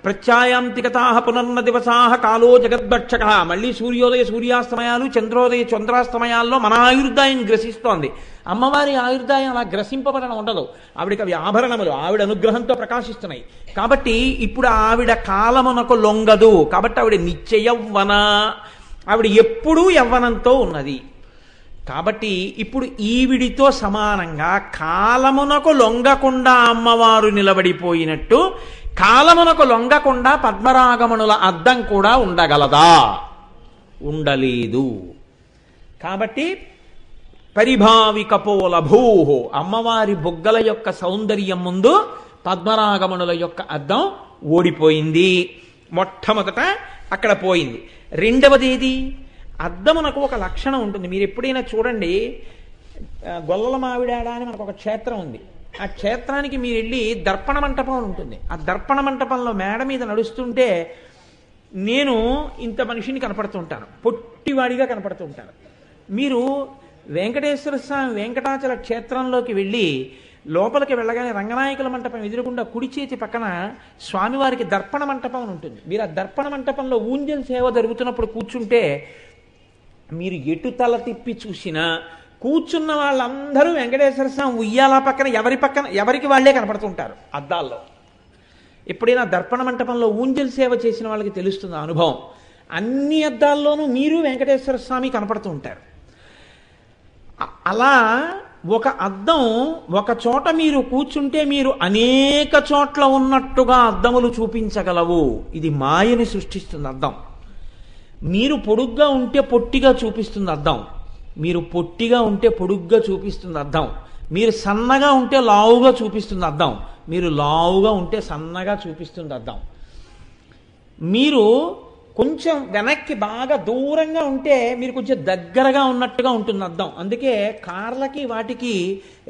Speaker 2: ప్రత్యాయాంతికతాహ పునర్న దివసాహ కాలో జగద్భక్షక. మళ్ళీ సూర్యోదయ సూర్యాస్తమయాలు, చంద్రోదయ చంద్రాస్తమయాల్లో మన ఆయుర్దాయం గ్రసిస్తోంది. అమ్మవారి ఆయుర్దాయం అలా గ్రసింపబడడం ఉండదు. ఆవిడకి అవి ఆభరణములు, ఆవిడ అనుగ్రహంతో ప్రకాశిస్తున్నాయి. కాబట్టి ఇప్పుడు ఆవిడ కాలమునకు లొంగదు. కాబట్టి ఆవిడ నిత్య యవ్వన, ఆవిడ ఎప్పుడూ యవ్వనంతో ఉన్నది. కాబట్టి ఇప్పుడు ఈవిడితో సమానంగా కాలమునకు లొంగకుండా అమ్మవారు నిలబడిపోయినట్టు కాలమునకు లొంగకుండా పద్మరాగమణుల అద్దం కూడా ఉండగలదా? ఉండలేదు. కాబట్టి పరిభావి కపోల భూహో, అమ్మవారి బుగ్గల యొక్క సౌందర్యం ముందు పద్మరాగమణుల యొక్క అద్దం ఓడిపోయింది. మొట్టమొదట అక్కడ పోయింది. రెండవది ఏది? అద్దమునకు ఒక లక్షణం ఉంటుంది. మీరు ఎప్పుడైనా చూడండి, గొల్లల మావిడాడ అని మనకు ఒక క్షేత్రం ఉంది. ఆ క్షేత్రానికి మీరు వెళ్ళి దర్పణ మంటపం ఉంటుంది. ఆ దర్పణ మంటపంలో మేడ మీద నడుస్తుంటే నేను ఇంత మనిషిని కనపడుతుంటాను, పొట్టివాడిగా కనపడుతుంటాను. మీరు వెంకటేశ్వర స్వామి వెంకటాచల క్షేత్రంలోకి వెళ్ళి లోపలికి వెళ్ళగానే రంగనాయకుల మంటపం ఎదురుకుండా కుడి చేతి పక్కన స్వామివారికి దర్పణ మంటపం అని ఉంటుంది. మీరు ఆ దర్పణ మంటపంలో ఊంజల్ సేవ జరుగుతున్నప్పుడు కూర్చుంటే మీరు ఎటు తల తిప్పి చూసినా కూర్చున్న వాళ్ళందరూ వెంకటేశ్వర స్వామి ఉయ్యాల పక్కన ఎవరికి వాళ్లే కనపడుతుంటారు అద్దాల్లో. ఎప్పుడైనా దర్పణ మంటపంలో ఊంజల్ సేవ చేసిన వాళ్ళకి తెలుస్తుంది అనుభవం. అన్ని అద్దాల్లోనూ మీరు వెంకటేశ్వర స్వామి కనపడుతూ ఉంటారు. అలా ఒక అద్దం ఒక చోట మీరు కూర్చుంటే మీరు అనేక చోట్ల ఉన్నట్టుగా అద్దములు చూపించగలవు. ఇది మాయని సృష్టిస్తుంది అద్దం. మీరు పొడుగ్గా ఉంటే పొట్టిగా చూపిస్తుంది అద్దం, మీరు పొట్టిగా ఉంటే పొడుగ్గా చూపిస్తుంది అద్దం, మీరు సన్నగా ఉంటే లావుగా చూపిస్తుంది అద్దం, మీరు లావుగా ఉంటే సన్నగా చూపిస్తుంది అద్దం. మీరు కొంచెం వెనక్కి బాగా దూరంగా ఉంటే మీరు కొంచెం దగ్గరగా ఉన్నట్టుగా ఉంటుంది అద్దం. అందుకే కార్లకి వాటికి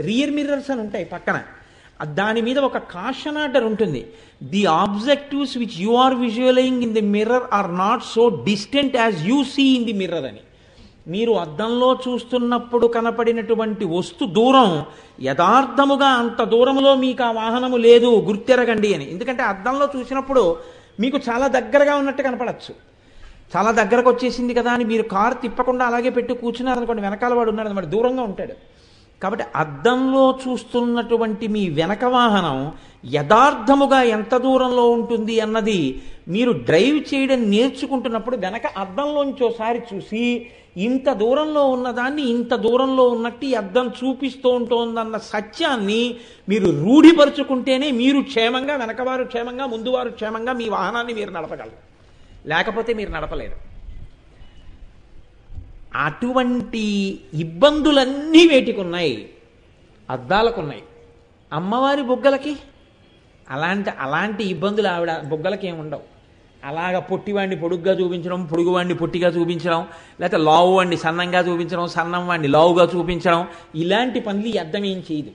Speaker 2: రియర్ మిర్రర్స్ అని ఉంటాయి పక్కన. దాని మీద ఒక కాషన్ ఆర్డర్ ఉంటుంది. The objectives which you are visualising in the mirror are not so distant as you see in the mirror అని. మీరు అద్దంలో చూస్తున్నప్పుడు కనపడినటువంటి వస్తు దూరం యథార్థముగా అంత దూరంలో మీకు ఆ వాహనము లేదు, గుర్తెరగండి అని. ఎందుకంటే అద్దంలో చూసినప్పుడు మీకు చాలా దగ్గరగా ఉన్నట్టు కనపడచ్చు. చాలా దగ్గరకు వచ్చేసింది కదా అని మీరు కారు తిప్పకుండా అలాగే పెట్టి కూర్చున్నారనుకోండి, వెనకాల వాడు ఉన్నాడు మరి దూరంగా ఉంటాడు. కాబట్టి అద్దంలో చూస్తున్నటువంటి మీ వెనక వాహనం యథార్థముగా ఎంత దూరంలో ఉంటుంది అన్నది మీరు డ్రైవ్ చేయడం నేర్చుకుంటున్నప్పుడు వెనక అద్దంలోంచి ఒకసారి చూసి ఇంత దూరంలో ఉన్నదాన్ని ఇంత దూరంలో ఉన్నట్టు ఈ అద్దం చూపిస్తూ ఉంటోందన్న సత్యాన్ని మీరు రూఢిపరుచుకుంటేనే మీరు క్షేమంగా, వెనకవారు క్షేమంగా, ముందువారు క్షేమంగా మీ వాహనాన్ని మీరు నడపగలరు. లేకపోతే మీరు నడపలేరు. అటువంటి ఇబ్బందులన్నీ వేటికున్నాయి. అద్దాలకున్నాయి. అమ్మవారి బుగ్గలకి అలాంటి ఇబ్బందులు ఆవిడ బుగ్గలకి ఏమి ఉండవు. అలాగ పొట్టివాడిని పొడుగ్గా చూపించడం, పొడుగువాడిని పొట్టిగా చూపించడం, లేకపోతే లావు వాడిని సన్నంగా చూపించడం, సన్నం వాడిని లావుగా చూపించడం, ఇలాంటి పనులు ఈ అద్దం ఏం చేయదు.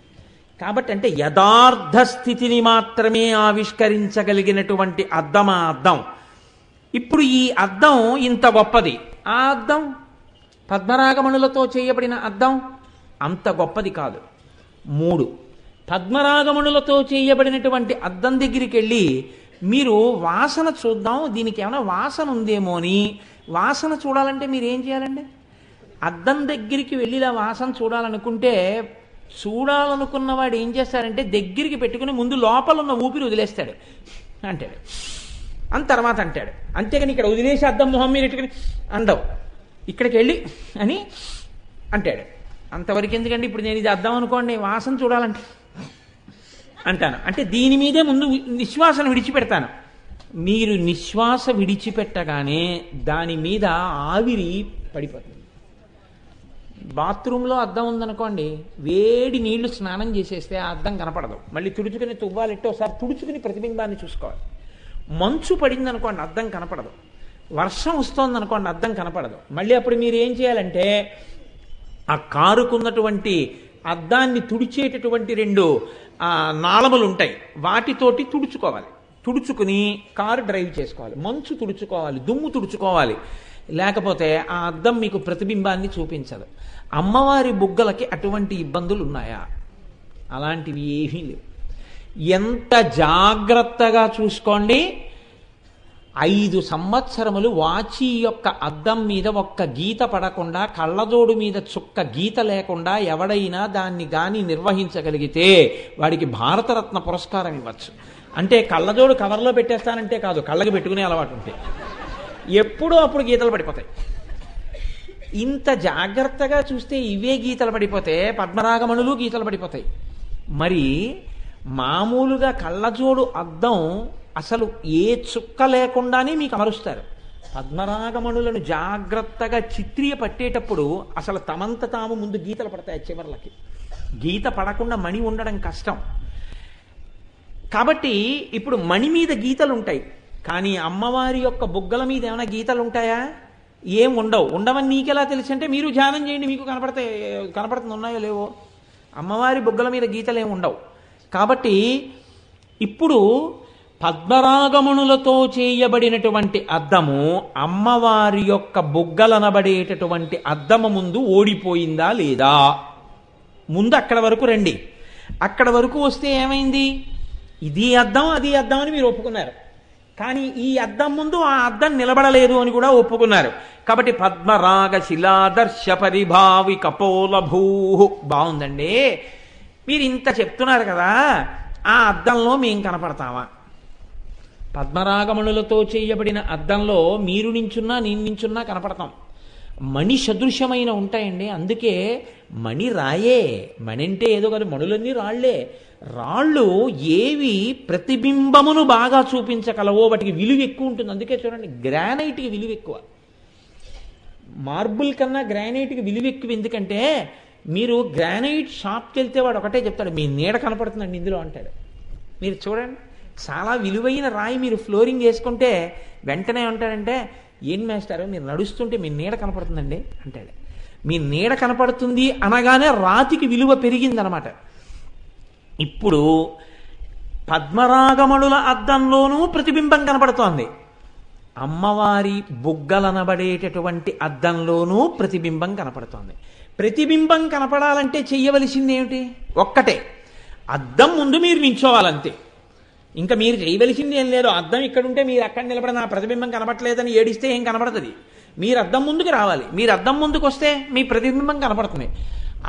Speaker 2: కాబట్టి అంటే యథార్థ స్థితిని మాత్రమే ఆవిష్కరించగలిగినటువంటి అద్దం ఆ అద్దం. ఇప్పుడు ఈ అద్దం ఇంత గొప్పది. ఆ అద్దం పద్మరాగమణులతో చేయబడిన అద్దం అంత గొప్పది కాదు. 3 పద్మరాగమణులతో చేయబడినటువంటి అద్దం దగ్గరికి వెళ్ళి మీరు వాసన చూద్దాం, దీనికి ఏమైనా వాసన ఉందేమో అని వాసన చూడాలంటే మీరు ఏం చేయాలండి? అద్దం దగ్గరికి వెళ్ళి ఇలా వాసన చూడాలనుకుంటే చూడాలనుకున్నవాడు ఏం చేస్తాడంటే దగ్గరికి పెట్టుకుని ముందు లోపల ఉన్న ఊపిరి వదిలేస్తాడు అంటాడు, తర్వాత అంటాడు. అంతేగాని ఇక్కడ వదిలేసి అద్దం మొహం మీద పెట్టుకుని అందవు, ఇక్కడికి వెళ్ళి అని అంటాడు. అంతవరకు ఎందుకండి? ఇప్పుడు నేను ఇది అద్దం అనుకోండి, వాసన చూడాలంటే అంటాను, అంటే దీని మీదే ముందు నిశ్వాసను విడిచిపెడతాను. మీరు నిశ్వాస విడిచిపెట్టగానే దాని మీద ఆవిరి పడిపోతుంది. బాత్రూంలో అద్దం ఉందనుకోండి, వేడి నీళ్లు స్నానం చేసేస్తే ఆ అద్దం కనపడదు. మళ్ళీ తుడుచుకుని తువ్వాలెట్టి ఒకసారి తుడుచుకుని ప్రతిబింబాన్ని చూసుకోవాలి. మంచు పడింది అనుకోండి, అద్దం కనపడదు. వర్షం వస్తోంది అనుకోండి, అద్దం కనపడదు. మళ్ళీ అప్పుడు మీరు ఏం చేయాలంటే ఆ కారుకున్నటువంటి అద్దాన్ని తుడిచేటటువంటి 2 నాళములు ఉంటాయి, వాటితోటి తుడుచుకోవాలి. తుడుచుకుని కారు డ్రైవ్ చేసుకోవాలి. మంచు తుడుచుకోవాలి, దుమ్ము తుడుచుకోవాలి. లేకపోతే ఆ అద్దం మీకు ప్రతిబింబాన్ని చూపించదు. అమ్మవారి బుగ్గలకి అటువంటి ఇబ్బందులు ఉన్నాయా? అలాంటివి ఏమీ లేవు. ఎంత జాగ్రత్తగా చూసుకోండి. 5 సంవత్సరములు వాచి యొక్క అద్దం మీద ఒక్క గీత పడకుండా, కళ్ళజోడు మీద చుక్క గీత లేకుండా ఎవడైనా దాన్ని గాని నిర్వహించగలిగితే వాడికి భారతరత్న పురస్కారం ఇవ్వచ్చు. అంటే కళ్ళజోడు కవర్లో పెట్టేస్తానంటే కాదు, కళ్ళకి పెట్టుకునే అలవాటు ఉంటే ఎప్పుడూ అప్పుడు గీతలు పడిపోతాయి. ఇంత జాగ్రత్తగా చూస్తే ఇవే గీతలు పడిపోతే పద్మరాగమణులు గీతలు పడిపోతాయి. మరి మామూలుగా కళ్ళజోడు అద్దం అసలు ఏ చుక్క లేకుండానే మీకు అమరుస్తారు. పద్మరాగమణులను జాగ్రత్తగా చిత్రీయ పట్టేటప్పుడు అసలు తమంత తాము ముందు గీతలు పడతాయి. చివర్లకి గీత పడకుండా మణి ఉండడం కష్టం. కాబట్టి ఇప్పుడు మణి మీద గీతలు ఉంటాయి, కానీ అమ్మవారి యొక్క బుగ్గల మీద ఏమైనా గీతలు ఉంటాయా? ఏం ఉండవు. ఉండవని నీకెలా తెలుసు అంటే మీరు ధ్యానం చేయండి, మీకు కనపడుతుంది ఉన్నాయో లేవో. అమ్మవారి బుగ్గల మీద గీతలు ఏమి ఉండవు. కాబట్టి ఇప్పుడు పద్మరాగమణులతో చేయబడినటువంటి అద్దము అమ్మవారి యొక్క బుగ్గలనబడేటటువంటి అద్దము ముందు ఓడిపోయిందా లేదా? ముందు అక్కడ వరకు రండి. అక్కడ వరకు వస్తే ఏమైంది? ఇది అద్దం అది అద్దం అని మీరు ఒప్పుకున్నారు, కానీ ఈ అద్దం ముందు ఆ అద్దం నిలబడలేదు అని కూడా ఒప్పుకున్నారు. కాబట్టి పద్మరాగ శిలాదర్శ పరిభావి కపోలభూ. బాగుందండి, మీరు ఇంత చెప్తున్నారు కదా, ఆ అద్దంలో మేం కనపడతామా? పద్మరాగమణులతో చేయబడిన అద్దంలో మీరు నించున్నా నేను నించున్నా కనపడతాం. మణి సదృశ్యమైన ఉంటాయండి. అందుకే మణి రాయే. మణి అంటే ఏదో కాదు, మణులన్నీ రాళ్లే. రాళ్ళు ఏవి ప్రతిబింబమును బాగా చూపించగలవో వాటికి విలువ ఎక్కువ ఉంటుంది. అందుకే చూడండి, గ్రానైట్కి విలువ ఎక్కువ. మార్బుల్ కన్నా గ్రానైట్కి విలువ ఎక్కువ. ఎందుకంటే మీరు గ్రానైట్ షాప్కి వెళ్తే వాడు ఒకటే చెప్తాడు, మీ నీడ కనపడుతుందండి ఇందులో అంటాడు. మీరు చూడండి, చాలా విలువైన రాయి మీరు ఫ్లోరింగ్ వేసుకుంటే వెంటనే ఉంటాడంటే, ఏం మేస్టారు మీరు నడుస్తుంటే మీ నీడ కనపడుతుందండి అంటాడు. మీ నీడ కనపడుతుంది అనగానే రాతికి విలువ పెరిగిందనమాట. ఇప్పుడు పద్మరాగమణుల అద్దంలోనూ ప్రతిబింబం కనపడుతోంది, అమ్మవారి బుగ్గలనబడేటటువంటి అద్దంలోనూ ప్రతిబింబం కనపడుతోంది. ప్రతిబింబం కనపడాలంటే చెయ్యవలసింది ఏమిటి? ఒక్కటే, అద్దం ముందు మీరు నించోవాలంతే. ఇంకా మీరు చేయవలసింది ఏం లేదు. అద్దం ఇక్కడుంటే మీరు అక్కడ నిలబడి నా ప్రతిబింబం కనపడలేదని ఏడిస్తే ఏం కనపడుతుంది? మీరు అద్దం ముందుకు రావాలి. మీరు అద్దం ముందుకు వస్తే మీ ప్రతిబింబం కనపడుతుంది.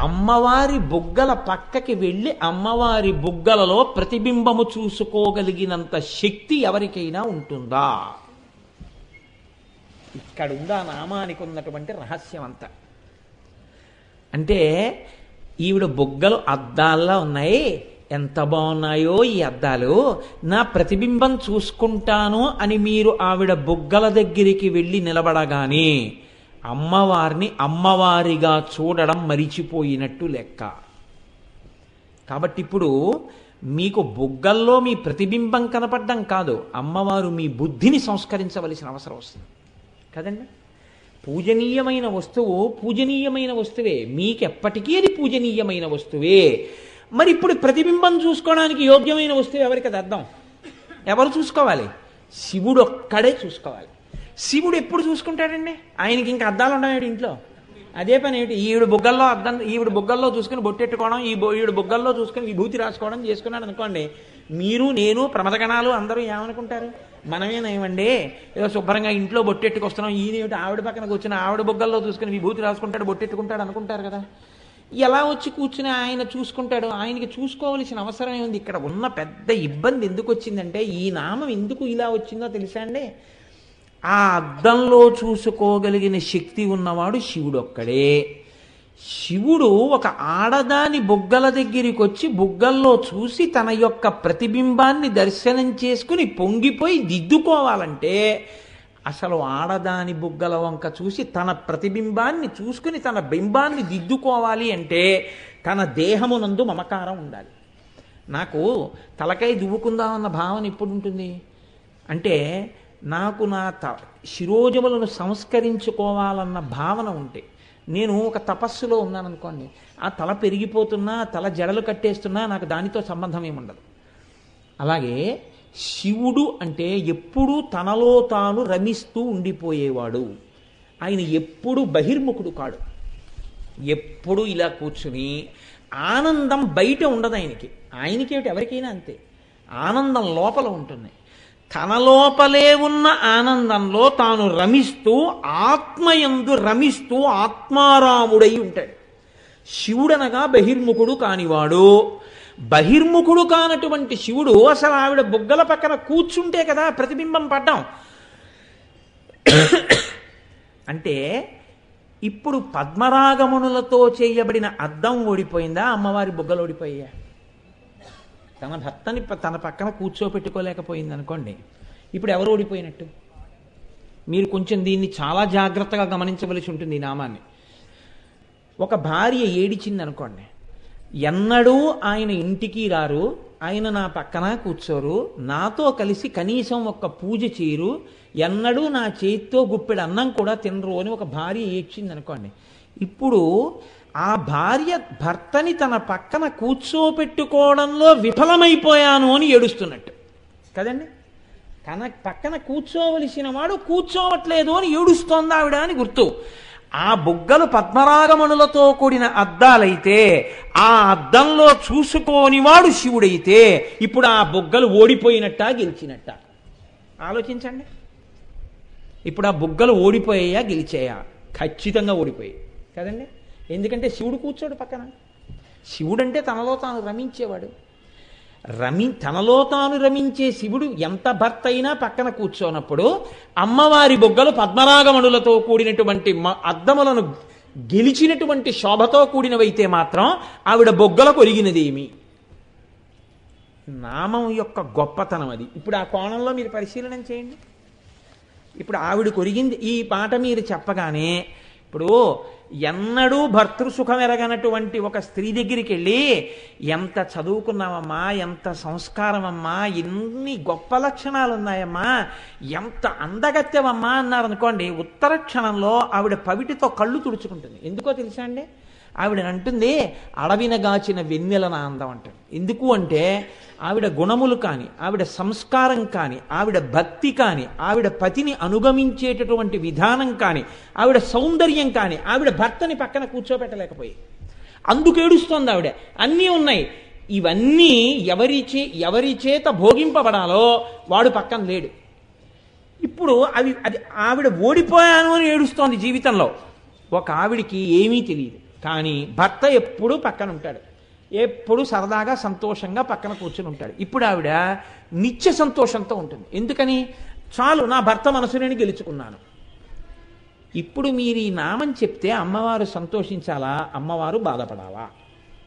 Speaker 2: అమ్మవారి బుగ్గల పక్కకి వెళ్ళి అమ్మవారి బుగ్గలలో ప్రతిబింబము చూసుకోగలిగినంత శక్తి ఎవరికైనా ఉంటుందా? ఇక్కడుందా నామానికి ఉన్నటువంటి రహస్యం అంతా. అంటే ఈవిడ బుగ్గలు అద్దాల్లా ఉన్నాయి, ఎంత బాగున్నాయో ఈ అద్దాలు, నా ప్రతిబింబం చూసుకుంటాను అని మీరు ఆవిడ బుగ్గల దగ్గరికి వెళ్ళి నిలబడగానే అమ్మవారిని అమ్మవారిగా చూడడం మరిచిపోయినట్టు లెక్క. కాబట్టి ఇప్పుడు మీకు బుగ్గల్లో మీ ప్రతిబింబం కనపడడం కాదు, అమ్మవారు మీ బుద్ధిని సంస్కరించవలసిన అవసరం వస్తుంది కదండి. పూజనీయమైన వస్తువు పూజనీయమైన వస్తువే, మీకెప్పటికీ అది పూజనీయమైన వస్తువే. మరి ఇప్పుడు ప్రతిబింబం చూసుకోవడానికి యోగ్యమైన వస్తువు ఎవరికి అది అర్థం? ఎవరు చూసుకోవాలి? శివుడు ఒక్కడే చూసుకోవాలి. శివుడు ఎప్పుడు చూసుకుంటాడండి? ఆయనకి ఇంకా అద్దాలు ఉండవు ఇంట్లో. అదే పని ఏమిటి? ఈవిడ బుగ్గల్లో అద్దం, ఈవిడ బుగ్గల్లో చూసుకుని బొట్టెట్టుకోవడం, ఈవిడ బుగ్గల్లో చూసుకుని విభూతి రాసుకోవడం చేసుకున్నాడు అనుకోండి, మీరు నేను ప్రమదగణాలు అందరూ ఏమనుకుంటారు? మనమేనేమండి ఏదో శుభ్రంగా ఇంట్లో బొట్టెట్టుకొస్తున్నాం, ఈయన ఆవిడ పక్కన కూర్చుని ఆవిడ బుగ్గల్లో చూసుకుని విభూతి రాసుకుంటాడు, బొట్టెట్టుకుంటాడు అనుకుంటారు కదా. ఎలా వచ్చి కూర్చుని ఆయన చూసుకుంటాడు? ఆయనకి చూసుకోవలసిన అవసరమే ఉంది. ఇక్కడ ఉన్న పెద్ద ఇబ్బంది ఎందుకు వచ్చిందంటే, ఈ నామం ఎందుకు ఇలా వచ్చిందో తెలుసా అండి? ఆ అద్దంలో చూసుకోగలిగిన శక్తి ఉన్నవాడు శివుడు ఒక్కడే. శివుడు ఒక ఆడదాని బుగ్గల దగ్గరికి వచ్చి బుగ్గల్లో చూసి తన యొక్క ప్రతిబింబాన్ని దర్శనం చేసుకుని పొంగిపోయి దిద్దుకోవాలంటే, అసలు ఆడదాని బుగ్గల వంక చూసి తన ప్రతిబింబాన్ని చూసుకుని తన బింబాన్ని దిద్దుకోవాలి అంటే తన దేహమునందు మమకారం ఉండాలి. నాకు తలకాయ దువ్వుకుందామన్న భావన ఎప్పుడు ఉంటుంది అంటే, నాకు నా శిరోజములను సంస్కరించుకోవాలన్న భావన ఉంటే, నేను ఒక తపస్సులో ఉన్నాననుకోండి, ఆ తల పెరిగిపోతున్నా తల జడలు కట్టేస్తున్నా నాకు దానితో సంబంధం ఏముండదు. అలాగే శివుడు అంటే ఎప్పుడూ తనలో తాను రమిస్తూ ఉండిపోయేవాడు. ఆయన ఎప్పుడు బహిర్ముఖుడు కాడు. ఎప్పుడు ఇలా కూర్చుని ఆనందం బయట ఉండదు ఆయనకి. ఆయనకేమిటి ఎవరికైనా అంతే, ఆనందం లోపల ఉంటుంది. తన లోపలే ఉన్న ఆనందంలో తాను రమిస్తూ ఆత్మయందు రమిస్తూ ఆత్మారాముడై ఉంటాడు. శివుడనగా బహిర్ముఖుడు కానివాడు. బహిర్ముఖుడు కానటువంటి శివుడు అసలు ఆవిడ బుగ్గల పక్కన కూర్చుంటే కదా ప్రతిబింబం పడ్డాం. అంటే ఇప్పుడు పద్మరాగమునులతో చేయబడిన అద్దం ఓడిపోయిందా, అమ్మవారి బుగ్గలు ఓడిపోయా? తన భర్తని తన పక్కన కూర్చోపెట్టుకోలేకపోయింది అనుకోండి, ఇప్పుడు ఎవరు ఓడిపోయినట్టు? మీరు కొంచెం దీన్ని చాలా జాగ్రత్తగా గమనించవలసి ఉంటుంది. ఈ నామాన్ని ఒక భార్య ఏడిచింది అనుకోండి, ఎన్నడూ ఆయన ఇంటికి రారు, ఆయన నా పక్కన కూర్చోరు, నాతో కలిసి కనీసం ఒక్క పూజ చేయరు, ఎన్నడూ నా చేతితో గుప్పెడు అన్నం కూడా తినరు అని ఒక భార్య ఏడ్చింది అనుకోండి. ఇప్పుడు ఆ భార్య భర్తని తన పక్కన కూర్చోపెట్టుకోవడంలో విఫలమైపోయాను అని ఏడుస్తున్నట్టు కదండి. తన పక్కన కూర్చోవలసిన వాడు కూర్చోవట్లేదు అని ఏడుస్తోంది ఆవిడ అని గుర్తు. ఆ బుగ్గలు పద్మరాగమణులతో కూడిన అద్దాలైతే ఆ అద్దంలో చూసుకోనివాడు శివుడైతే ఇప్పుడు ఆ బుగ్గలు ఓడిపోయినట్టా గెలిచినట్టా? ఆలోచించండి. ఇప్పుడు ఆ బుగ్గలు ఓడిపోయాయా గెలిచాయా? ఖచ్చితంగా ఓడిపోయాయి కదండి. ఎందుకంటే శివుడు కూర్చోడు పక్కన. శివుడంటే తనలో తాను రమించేవాడు. తనలో తాను రమించే శివుడు ఎంత భర్త అయినా పక్కన కూర్చోనప్పుడు అమ్మవారి బొగ్గలు పద్మరాగమణులతో కూడినటువంటి అద్దములను గెలిచినటువంటి శోభతో కూడినవైతే మాత్రం ఆవిడ బొగ్గలకు ఒరిగినదేమి? నామం యొక్క గొప్పతనం అది. ఇప్పుడు ఆ కోణంలో మీరు పరిశీలన చేయండి. ఇప్పుడు ఆవిడకు ఒరిగింది ఈ మాట మీరు చెప్పగానే, ఇప్పుడు ఎన్నడూ భర్తృసుఖం ఎరగనటువంటి ఒక స్త్రీ దగ్గరికి వెళ్ళి ఎంత చదువుకున్నావమ్మా, ఎంత సంస్కారమమ్మా, ఎన్ని గొప్ప లక్షణాలు ఉన్నాయమ్మా, ఎంత అందగత్తెవమ్మా అన్నారనుకోండి, ఉత్తర క్షణంలో ఆవిడ పవిటితో కళ్ళు తుడుచుకుంటుంది. ఎందుకో తెలుసా అండి? ఆవిడ అంటుంది అడవినగాచిన వెన్నెల నా అందం అంటాడు. ఎందుకు అంటే ఆవిడ గుణములు కానీ, ఆవిడ సంస్కారం కానీ, ఆవిడ భక్తి కానీ, ఆవిడ పతిని అనుగమించేటటువంటి విధానం కానీ, ఆవిడ సౌందర్యం కానీ ఆవిడ భర్తని పక్కన కూర్చోబెట్టలేకపోయి అందుకు ఏడుస్తోంది ఆవిడ. అన్నీ ఉన్నాయి. ఇవన్నీ ఎవరి చేత భోగింపబడాలో వాడు పక్కన లేడు. ఇప్పుడు అది ఆవిడ ఓడిపోయాను అని ఏడుస్తోంది జీవితంలో. ఒక ఆవిడికి ఏమీ తెలియదు, కానీ భర్త ఎప్పుడూ పక్కన ఉంటాడు, ఎప్పుడు సరదాగా సంతోషంగా పక్కన కూర్చుని ఉంటాడు. ఇప్పుడు ఆవిడ నిత్య సంతోషంతో ఉంటుంది. ఎందుకని? చాలు, నా భర్త మనసు నేను గెలుచుకున్నాను. ఇప్పుడు మీరు ఈ నామం చెప్తే అమ్మవారు సంతోషించాలా, అమ్మవారు బాధపడాలా?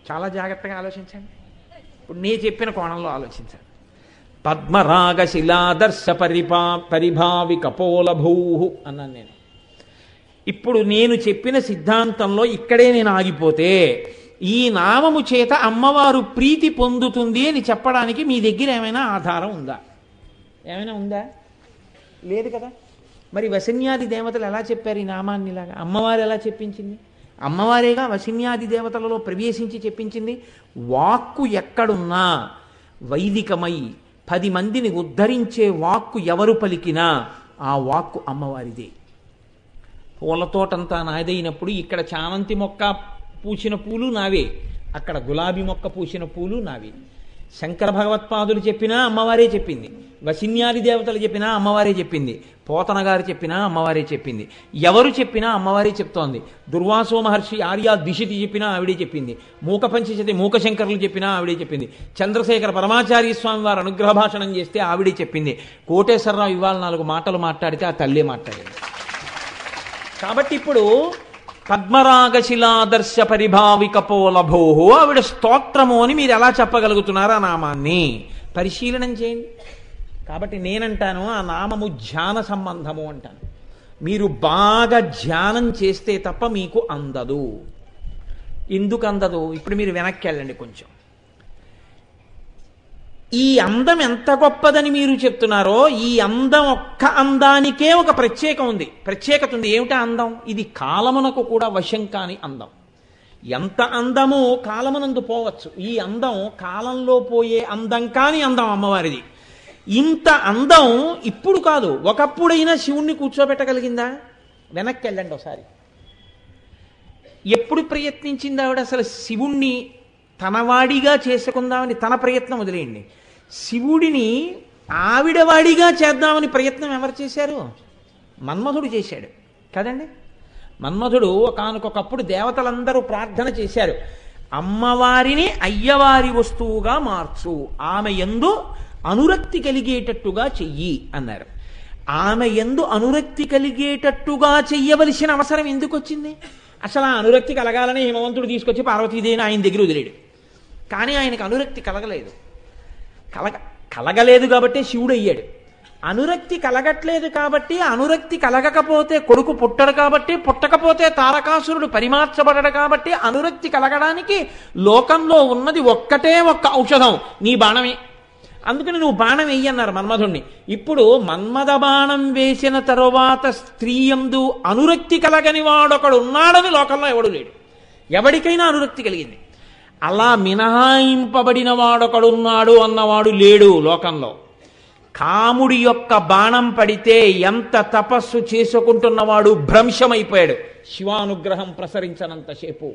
Speaker 2: చాలా జాగ్రత్తగా ఆలోచించండి. ఇప్పుడు నేను చెప్పిన కోణంలో ఆలోచించండి. పద్మరాగ శిలాదర్శ పరిభావి కపోలభూ అన్నాను నేను. ఇప్పుడు నేను చెప్పిన సిద్ధాంతంలో ఇక్కడే నేను ఆగిపోతే ఈ నామము చేత అమ్మవారు ప్రీతి పొందుతుంది అని చెప్పడానికి మీ దగ్గర ఏమైనా ఆధారం ఉందా? ఏమైనా ఉందా? లేదు కదా. మరి వసిన్యాది దేవతలు ఎలా చెప్పారు ఈ నామాన్ని? ఇలాగా అమ్మవారు ఎలా చెప్పించింది? అమ్మవారేగా వసిన్యాది దేవతలలో ప్రవేశించి చెప్పించింది. వాక్కు ఎక్కడున్నా వైదికమై 10 మందిని ఉద్ధరించే వాక్కు ఎవరు పలికినా ఆ వాక్కు అమ్మవారిదే. పూలతోటంతా నాదైనప్పుడు ఇక్కడ చామంతి మొక్క పూసిన పూలు నావే, అక్కడ గులాబీ మొక్క పూసిన పూలు నావే. శంకర భగవత్పాదులు చెప్పినా అమ్మవారే చెప్పింది, వసిన్యాది దేవతలు చెప్పినా అమ్మవారే చెప్పింది, పోతన గారు చెప్పినా అమ్మవారే చెప్పింది. ఎవరు చెప్పినా అమ్మవారే చెప్తోంది. దుర్వాసో మహర్షి ఆర్యా దిశితి చెప్పినా ఆవిడే చెప్పింది. మూక పంచశతి మూకశంకరులు చెప్పినా ఆవిడే చెప్పింది. చంద్రశేఖర పరమాచార్య స్వామి వారు అనుగ్రహ భాషణం చేస్తే ఆవిడే చెప్పింది. కోటేశ్వరరావు ఇవాళ 4 మాటలు మాట్లాడితే ఆ తల్లే మాట్లాడింది. కాబట్టి ఇప్పుడు పద్మరాగశిలాదర్శ పరిభావికపోలభోహో ఆవిడ స్తోత్రము అని మీరు ఎలా చెప్పగలుగుతున్నారు? ఆ నామాన్ని పరిశీలనం చేయండి. కాబట్టి నేనంటాను ఆ నామము ధ్యాన సంబంధము అంటాను. మీరు బాగా ధ్యానం చేస్తే తప్ప మీకు అందదు. ఎందుకు అందదు? ఇప్పుడు మీరు వెనక్కి వెళ్ళండి కొంచెం. ఈ అందం ఎంత గొప్పదని మీరు చెప్తున్నారో, ఈ అందం ఒక్క అందానికే ఒక ప్రత్యేకత ఉంది. ఏమిటా అందం? ఇది కాలమునకు కూడా వశం కాని అందం. ఎంత అందమో కాలమునందు పోవచ్చు. ఈ అందం కాలంలో పోయే అందం కాని అందం అమ్మవారిది. ఇంత అందం ఇప్పుడు కాదు, ఒకప్పుడైనా శివుణ్ణి కూర్చోబెట్టగలిగిందా? వెనక్కి వెళ్ళండి ఒకసారి. ఎప్పుడు ప్రయత్నించింది ఆవిడ అసలు శివుణ్ణి తనవాడిగా చేసుకుందామని? తన ప్రయత్నం వదిలేయండి. శివుడిని ఆవిడవాడిగా చేద్దామని ప్రయత్నం ఎవరు చేశారు? మన్మధుడు చేశాడు కదండి. మన్మధుడు ఒకానొకప్పుడు దేవతలందరూ ప్రార్థన చేశారు, అమ్మవారిని అయ్యవారి వస్తువుగా మార్చు, ఆమె యందు అనురక్తి కలిగేటట్టుగా చెయ్యి అన్నారు. ఆమె యందు అనురక్తి కలిగేటట్టుగా చెయ్యవలసిన అవసరం ఎందుకు వచ్చింది? అసలు ఆ అనురక్తి కలగాలని హిమవంతుడు తీసుకొచ్చి పార్వతీదేవిని ఆయన దగ్గర వదిలేడు. కానీ ఆయనకు అనురక్తి కలగలేదు కాబట్టి శివుడు అయ్యాడు. అనురక్తి కలగట్లేదు కాబట్టి, అనురక్తి కలగకపోతే కొడుకు పుట్టడు కాబట్టి, పుట్టకపోతే తారకాసురుడు పరిమార్చబడడు కాబట్టి, అనురక్తి కలగడానికి లోకంలో ఉన్నది ఒక్క ఔషధం, నీ బాణమే. అందుకని నువ్వు బాణం వెయ్యి అన్నారు మన్మధుణ్ణి. ఇప్పుడు మన్మథ బాణం వేసిన తరువాత స్త్రీయందు అనురక్తి కలగని వాడొకడు ఉన్నాడని లోకంలో ఎవడు లేడు. ఎవడికైనా అనురక్తి కలిగింది. అలా మినహాయింపబడిన వాడొకడున్నాడు అన్నవాడు లేడు లోకంలో. కాముడి యొక్క బాణం పడితే ఎంత తపస్సు చేసుకుంటున్నవాడు భ్రంశమైపోయాడు శివానుగ్రహం ప్రసరించనంతసేపు.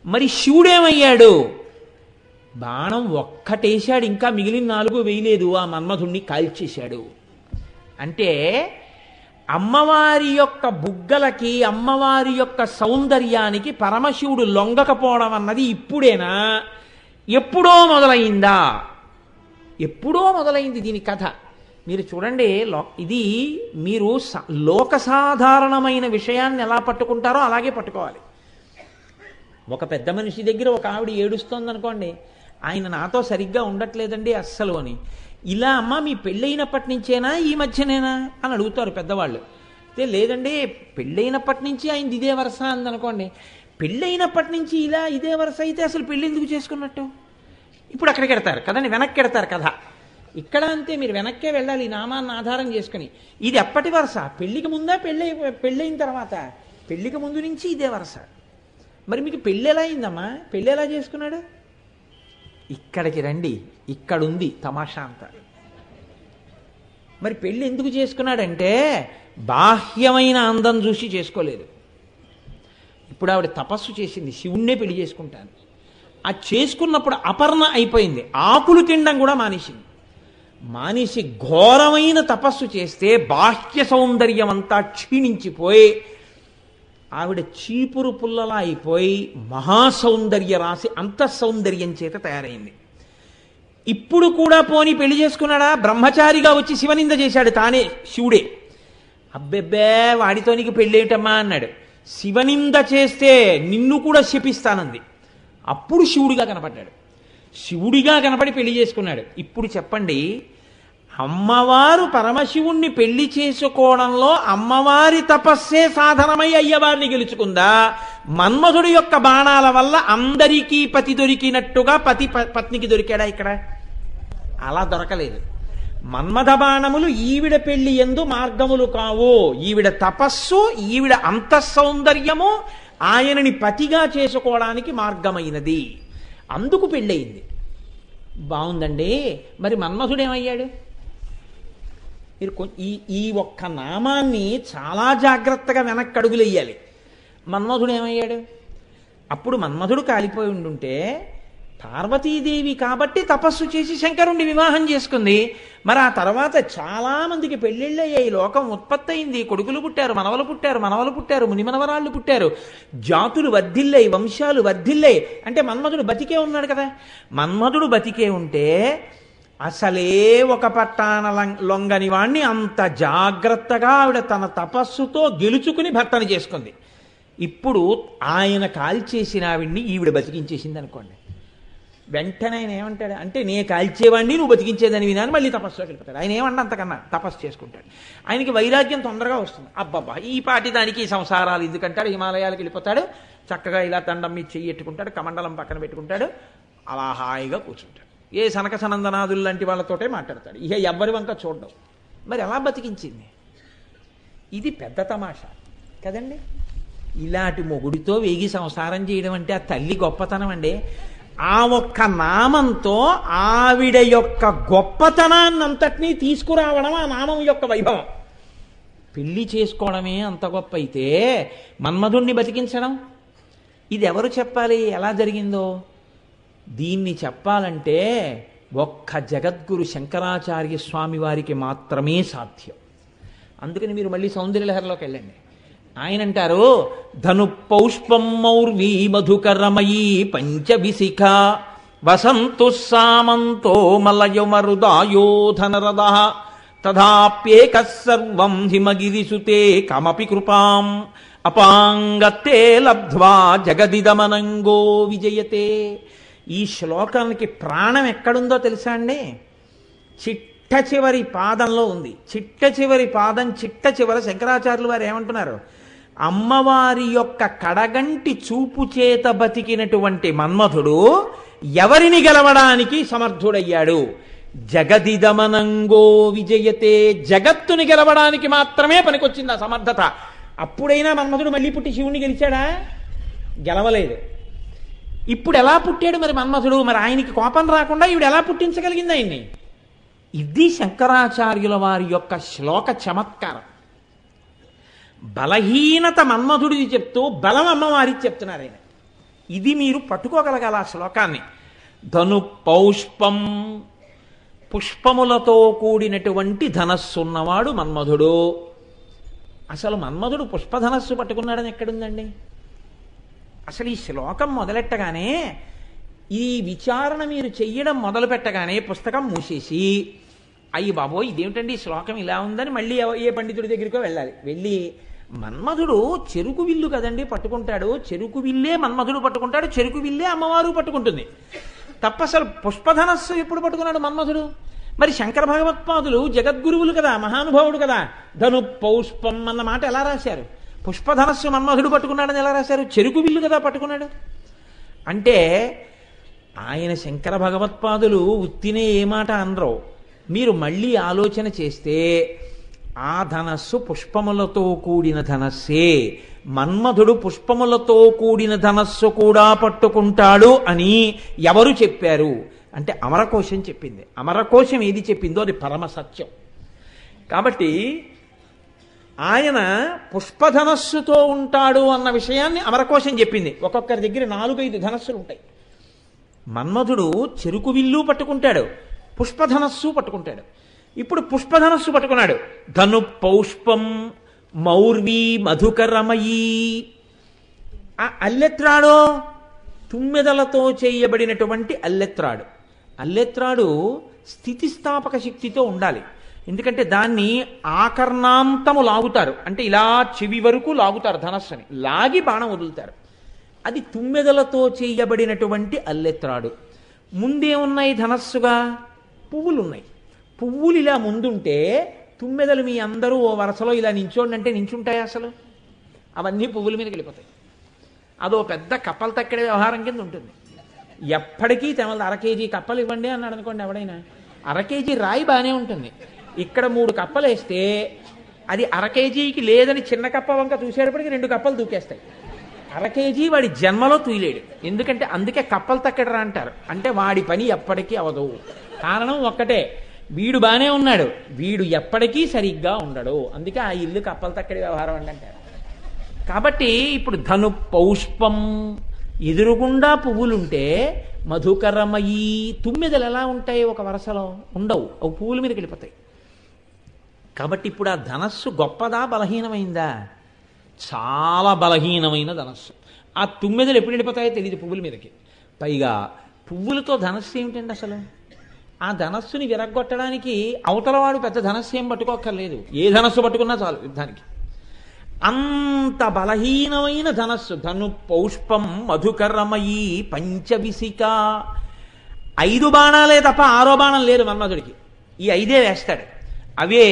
Speaker 2: మరి శివుడేమయ్యాడు? బాణం ఒక్కటేశాడు, ఇంకా మిగిలిన 4 వేయలేదు, ఆ మన్మధుణ్ణి కాల్చేశాడు. అంటే అమ్మవారి యొక్క బుగ్గలకి, అమ్మవారి యొక్క సౌందర్యానికి పరమశివుడు లొంగకపోవడం అన్నది ఇప్పుడేనా? ఎప్పుడో మొదలైందా? ఎప్పుడో మొదలైంది దీని కథ. మీరు చూడండి, ఇది మీరు లోక సాధారణమైన విషయాన్ని ఎలా పట్టుకుంటారో అలాగే పట్టుకోవాలి. ఒక పెద్ద మనిషి దగ్గర ఒక ఆవిడ ఏడుస్తోంది అనుకోండి, ఆయన నాతో సరిగ్గా ఉండట్లేదండి అస్సలు అని. ఇలా అమ్మ మీ పెళ్ళైనప్పటి నుంచేనా ఈ మధ్యనేనా అని అడుగుతారు పెద్దవాళ్ళు. అయితే లేదండి పెళ్ళైనప్పటి నుంచి ఆయన ఇదే వరుస అందనుకోండి. పెళ్ళైనప్పటి నుంచి ఇలా ఇదే వరుస అయితే అసలు పెళ్ళి ఎందుకు చేసుకున్నట్టు? ఇప్పుడు అక్కడికి ఎడతారు కదండి, వెనక్కి ఎడతారు కథ. ఇక్కడ అంతే, మీరు వెనక్కే వెళ్ళాలి ఈ నామాన్ని ఆధారం చేసుకుని. ఇది ఎప్పటి వరుస? పెళ్ళికి ముందా పెళ్ళైన తర్వాత? పెళ్ళికి ముందు నుంచి ఇదే వరుస. మరి మీకు పెళ్ళి ఎలా అయిందమ్మా? పెళ్ళి ఎలా చేసుకున్నాడు? ఇక్కడికి రండి, ఇక్కడుంది తమాషా అంతా. మరి పెళ్ళి ఎందుకు చేసుకున్నాడంటే బాహ్యమైన అందం చూసి చేసుకోలేదు. ఇప్పుడు ఆవిడ తపస్సు చేసింది, శివుణ్ణే పెళ్లి చేసుకుంటాను. ఆ చేసుకున్నప్పుడు అపర్ణ అయిపోయింది, ఆకులు తినడం కూడా మానేసి ఘోరమైన తపస్సు చేస్తే బాహ్య సౌందర్యం అంతా క్షీణించిపోయి ఆవిడ చీపురు పుల్లలా అయిపోయి మహాసౌందర్య రాశి అంతఃసౌందర్యం చేత తయారైంది. ఇప్పుడు కూడా పోని పెళ్లి చేసుకున్నాడా? బ్రహ్మచారిగా వచ్చి శివనింద చేశాడు తానే, శివుడే. అబ్బెబ్బే వాడితో నీకు పెళ్ళేటమ్మా అన్నాడు. శివనింద చేస్తే నిన్ను కూడా శపిస్తానంది. అప్పుడు శివుడిగా కనపడ్డాడు. శివుడిగా కనపడి పెళ్లి చేసుకున్నాడు. ఇప్పుడు చెప్పండి, అమ్మవారు పరమశివుణ్ణి పెళ్లి చేసుకోవడంలో అమ్మవారి తపస్సే సాధనమై అయ్యవారిని గెలుచుకుందా, మన్మధుడి యొక్క బాణాల వల్ల అందరికీ పతి దొరికినట్టుగా పత్నికి దొరికాడా ఇక్కడ? అలా దొరకలేదు. మన్మథ బాణములు ఈవిడ పెళ్లి యందు మార్గములు కావు. ఈవిడ తపస్సు, ఈవిడ అంతఃసౌందర్యము ఆయనని పతిగా చేసుకోవడానికి మార్గమైనది. అందుకు పెళ్ళయింది. బాగుందండి. మరి మన్మథుడేమయ్యాడు? మీరు ఈ ఒక్క నామాన్ని చాలా జాగ్రత్తగా వెనక్కి అడుగులెయ్యాలి. మన్మథుడేమయ్యాడు? అప్పుడు మన్మథుడు కాలిపోయి ఉండుంటే పార్వతీదేవి కాబట్టి తపస్సు చేసి శంకరుణ్ణి వివాహం చేసుకుంది. మరి ఆ తర్వాత చాలా మందికి పెళ్ళిళ్ళయ్యాయి, లోకం ఉత్పత్తి అయింది, కొడుకులు పుట్టారు, మనవలు పుట్టారు, మునిమనవరాళ్ళు పుట్టారు, జాతులు వర్ధిల్లాయి, వంశాలు వర్ధిల్లాయి. అంటే మన్మధుడు బతికే ఉన్నాడు కదా. మన్మధుడు బతికే ఉంటే అసలే ఒక పట్టాన లొంగని వాణ్ణి అంత జాగ్రత్తగా ఆవిడ తన తపస్సుతో గెలుచుకుని భర్తను చేసుకుంది. ఇప్పుడు ఆయన కాల్చేసిన ఆవిడ్ని ఈవిడ బతికించేసింది అనుకోండి. వెంటనే ఆయన ఏమంటాడు అంటే, నే కాల్చేవాడిని నువ్వు బతికించేదని వినాను, మళ్ళీ తపస్సులోకి వెళ్ళిపోతాడు. ఆయన ఏమన్నా అంతకన్నా తపస్సు చేసుకుంటాడు. ఆయనకి వైరాగ్యం తొందరగా వస్తుంది. అబ్బబ్బా ఈ పాటి దానికి సంసారాలు ఎందుకంటాడు, హిమాలయాలకు వెళ్ళిపోతాడు, చక్కగా ఇలా దండం మీద చెయ్యి ఎట్టుకుంటాడు, కమండలం పక్కన పెట్టుకుంటాడు, అలా హాయిగా కూర్చుంటాడు. ఏ సనక సనందనాదులు లాంటి వాళ్ళతోటే మాట్లాడతాడు. ఇక ఎవ్వరి వంక చూడడం. మరి ఎలా బతికించింది? ఇది పెద్ద తమాషా కదండి. ఇలాంటి మొగుడితో వేగి సంసారం చేయడం అంటే ఆ తల్లి గొప్పతనం అండి. ఆ ఒక్క నామంతో ఆవిడ యొక్క గొప్పతనాన్నంతటినీ తీసుకురావడం ఆ నామం యొక్క వైభవం. పెళ్లి చేసుకోవడమే అంత గొప్ప అయితే మన్మధుణ్ణి బతికించడం ఇది ఎవరు చెప్పాలి? ఎలా జరిగిందో దీన్ని చెప్పాలంటే ఒక్క జగద్గురు శంకరాచార్య స్వామి వారికి మాత్రమే సాధ్యం. అందుకని మీరు మళ్ళీ సౌందర్యలహరిలోకి వెళ్ళండి. ఆయన అంటారు, ధను పౌష్పం మౌర్వీ మధుకరమయీ పంచవిశిఖ వసంతు సామంతో మలయమరుదాయోధనరద తథాప్యేక సర్వం హిమగిరిసుతే కమపి కృపాం అపాంగతే లబ్ధ్వా జగదిదమనంగో విజయతే. ఈ శ్లోకానికి ప్రాణం ఎక్కడుందో తెలుసా అండి? చిట్ట చివరి పాదంలో ఉంది. చిట్ట చివరి పాదం చిట్ట చివర శంకరాచార్యులు వారు ఏమంటున్నారు? అమ్మవారి యొక్క కడగంటి చూపు చేత బతికినటువంటి మన్మధుడు ఎవరిని గెలవడానికి సమర్థుడయ్యాడు? జగదిదమనంగో విజయతే. జగత్తుని గెలవడానికి మాత్రమే పనికొచ్చింది ఆ సమర్థత. అప్పుడైనా మన్మధుడు మళ్ళీ పుట్టి శివుణ్ణి గెలిచాడా? గెలవలేదు. ఇప్పుడు ఎలా పుట్టాడు మరి మన్మధుడు? మరి ఆయనకి కోపం రాకుండా ఈవిడ ఎలా పుట్టించగలిగింది ఆయన్ని? ఇది శంకరాచార్యుల వారి యొక్క శ్లోక చమత్కారం. బలహీనత మన్మధుడిది చెప్తూ బలం అమ్మవారికి చెప్తున్నారు ఆయన. ఇది మీరు పట్టుకోగలగాల ఆ శ్లోకాన్ని. ధను పౌష్పం, పుష్పములతో కూడినటువంటి ధనస్సున్నవాడు మన్మధుడు. అసలు మన్మధుడు పుష్పధనస్సు పట్టుకున్నాడని ఎక్కడుందండి? అసలు ఈ శ్లోకం మొదలెట్టగానే, ఈ విచారణ మీరు చెయ్యడం మొదలు పెట్టగానే పుస్తకం మూసేసి, అయ్యి బాబోయ్ ఇదేమిటండి ఈ శ్లోకం ఇలా ఉందని మళ్ళీ ఏ పండితుడి దగ్గరికో వెళ్ళాలి. వెళ్ళి మన్మధుడు చెరుకు విల్లు కదండి పట్టుకుంటాడు, చెరుకు విల్లే మన్మధుడు పట్టుకుంటాడు, చెరుకు విల్లే అమ్మవారు పట్టుకుంటుంది తప్ప అసలు పుష్పధనస్సు ఎప్పుడు పట్టుకున్నాడు మన్మధుడు? మరి శంకర భగవత్పాదులు జగద్గురువులు కదా, మహానుభావుడు కదా, ధను పౌష్పం అన్న మాట ఎలా రాశారు? పుష్పధనస్సు మన్మధుడు పట్టుకున్నాడని ఎలా రాశారు? చెరుకు విల్లు కదా పట్టుకున్నాడు. అంటే ఆయన శంకర భగవత్పాదులు ఉత్తినే ఏ మాట అనరో. మీరు మళ్ళీ ఆలోచన చేస్తే ఆ ధనస్సు పుష్పములతో కూడిన ధనస్సే. మన్మధుడు పుష్పములతో కూడిన ధనస్సు కూడా పట్టుకుంటాడు అని ఎవరు చెప్పారు అంటే అమరకోశం చెప్పింది. అమరకోశం ఏది చెప్పిందో అది పరమ సత్యం. కాబట్టి ఆయన పుష్పధనస్సుతో ఉంటాడు అన్న విషయాన్ని అమరకోశం చెప్పింది. ఒక్కొక్కరి దగ్గర 4-5 ధనస్సులు ఉంటాయి. మన్మధుడు చెరుకు విల్లు పట్టుకుంటాడు, పుష్పధనస్సు పట్టుకుంటాడు. ఇప్పుడు పుష్పధనస్సు పట్టుకున్నాడు. ధను పౌష్పం మౌర్వీ మధుకరమయీ. ఆ అల్లెత్రాడో తుమ్మెదలతో చేయబడినటువంటి అల్లెత్రాడు. అల్లెత్రాడు స్థితిస్థాపక శక్తితో ఉండాలి. ఎందుకంటే దాన్ని ఆకర్ణాంతము లాగుతారు, అంటే ఇలా చెవి వరకు లాగుతారు ధనస్సుని, లాగి బాణం వదులుతారు. అది తుమ్మెదలతో చేయబడినటువంటి అల్లెత్రాడు. ముందే ఉన్నాయి ధనస్సుగా పువ్వులు ఉన్నాయి. పువ్వులు ఇలా ముందుంటే తుమ్మెదలు మీ అందరూ ఓ వరుసలో ఇలా నించోండి అంటే నించుంటాయి అసలు? అవన్నీ పువ్వుల మీదకి వెళ్ళిపోతాయి. అదో పెద్ద కప్పలు తక్కడే వ్యవహారం కింద ఉంటుంది. ఎప్పటికీ తెమలదు. 1/2 కేజీ కప్పలు ఇవ్వండి అన్నాడు అనుకోండి ఎవడైనా, 1/2 కేజీ రాయి బాగానే ఉంటుంది. ఇక్కడ 3 కప్పలు వేస్తే అది 1/2 కేజీకి లేదని చిన్న కప్ప వంక చూసేటప్పటికి 2 కప్పలు దూకేస్తాయి. 1/2 కేజీ వాడి జన్మలో తూయలేడు. ఎందుకంటే అందుకే కప్పలు తక్కడరా అంటారు. అంటే వాడి పని ఎప్పటికీ అవదు. కారణం ఒక్కటే, వీడు బాగానే ఉన్నాడు, వీడు ఎప్పటికీ సరిగ్గా ఉండడు. అందుకే ఆ ఇల్లు కప్పలు తక్కడి వ్యవహారం అని అంటారు. కాబట్టి ఇప్పుడు ధను పౌష్పం, ఎదురుగుండా పువ్వులుంటే మధుకరమయీ, తుమ్మెదలు ఎలా ఉంటాయి ఒక వరసలో? ఉండవు, అవి పువ్వుల మీదకి వెళ్ళిపోతాయి. కాబట్టి ఇప్పుడు ఆ ధనస్సు గొప్పదా బలహీనమైందా? చాలా బలహీనమైన ధనస్సు. ఆ తుమ్మెదలు ఎప్పుడు వెళ్ళిపోతాయో తెలియదు పువ్వుల మీదకి. పైగా పువ్వులతో ధనస్సు ఏమిటండి అసలు? ఆ ధనస్సుని విరగ్గొట్టడానికి అవతలవాడు పెద్ద ధనస్సు ఏం పట్టుకోక్కర్లేదు, ఏ ధనస్సు పట్టుకున్నా చాలు యుద్ధానికి. అంత బలహీనమైన ధనస్సు. ధను పౌష్పం మధుకరమయీ పంచవిసిక. 5 బాణాలే తప్ప 6వ బాణం లేదు మన్మధుడికి. ఈ 5 వేస్తాడు. అవే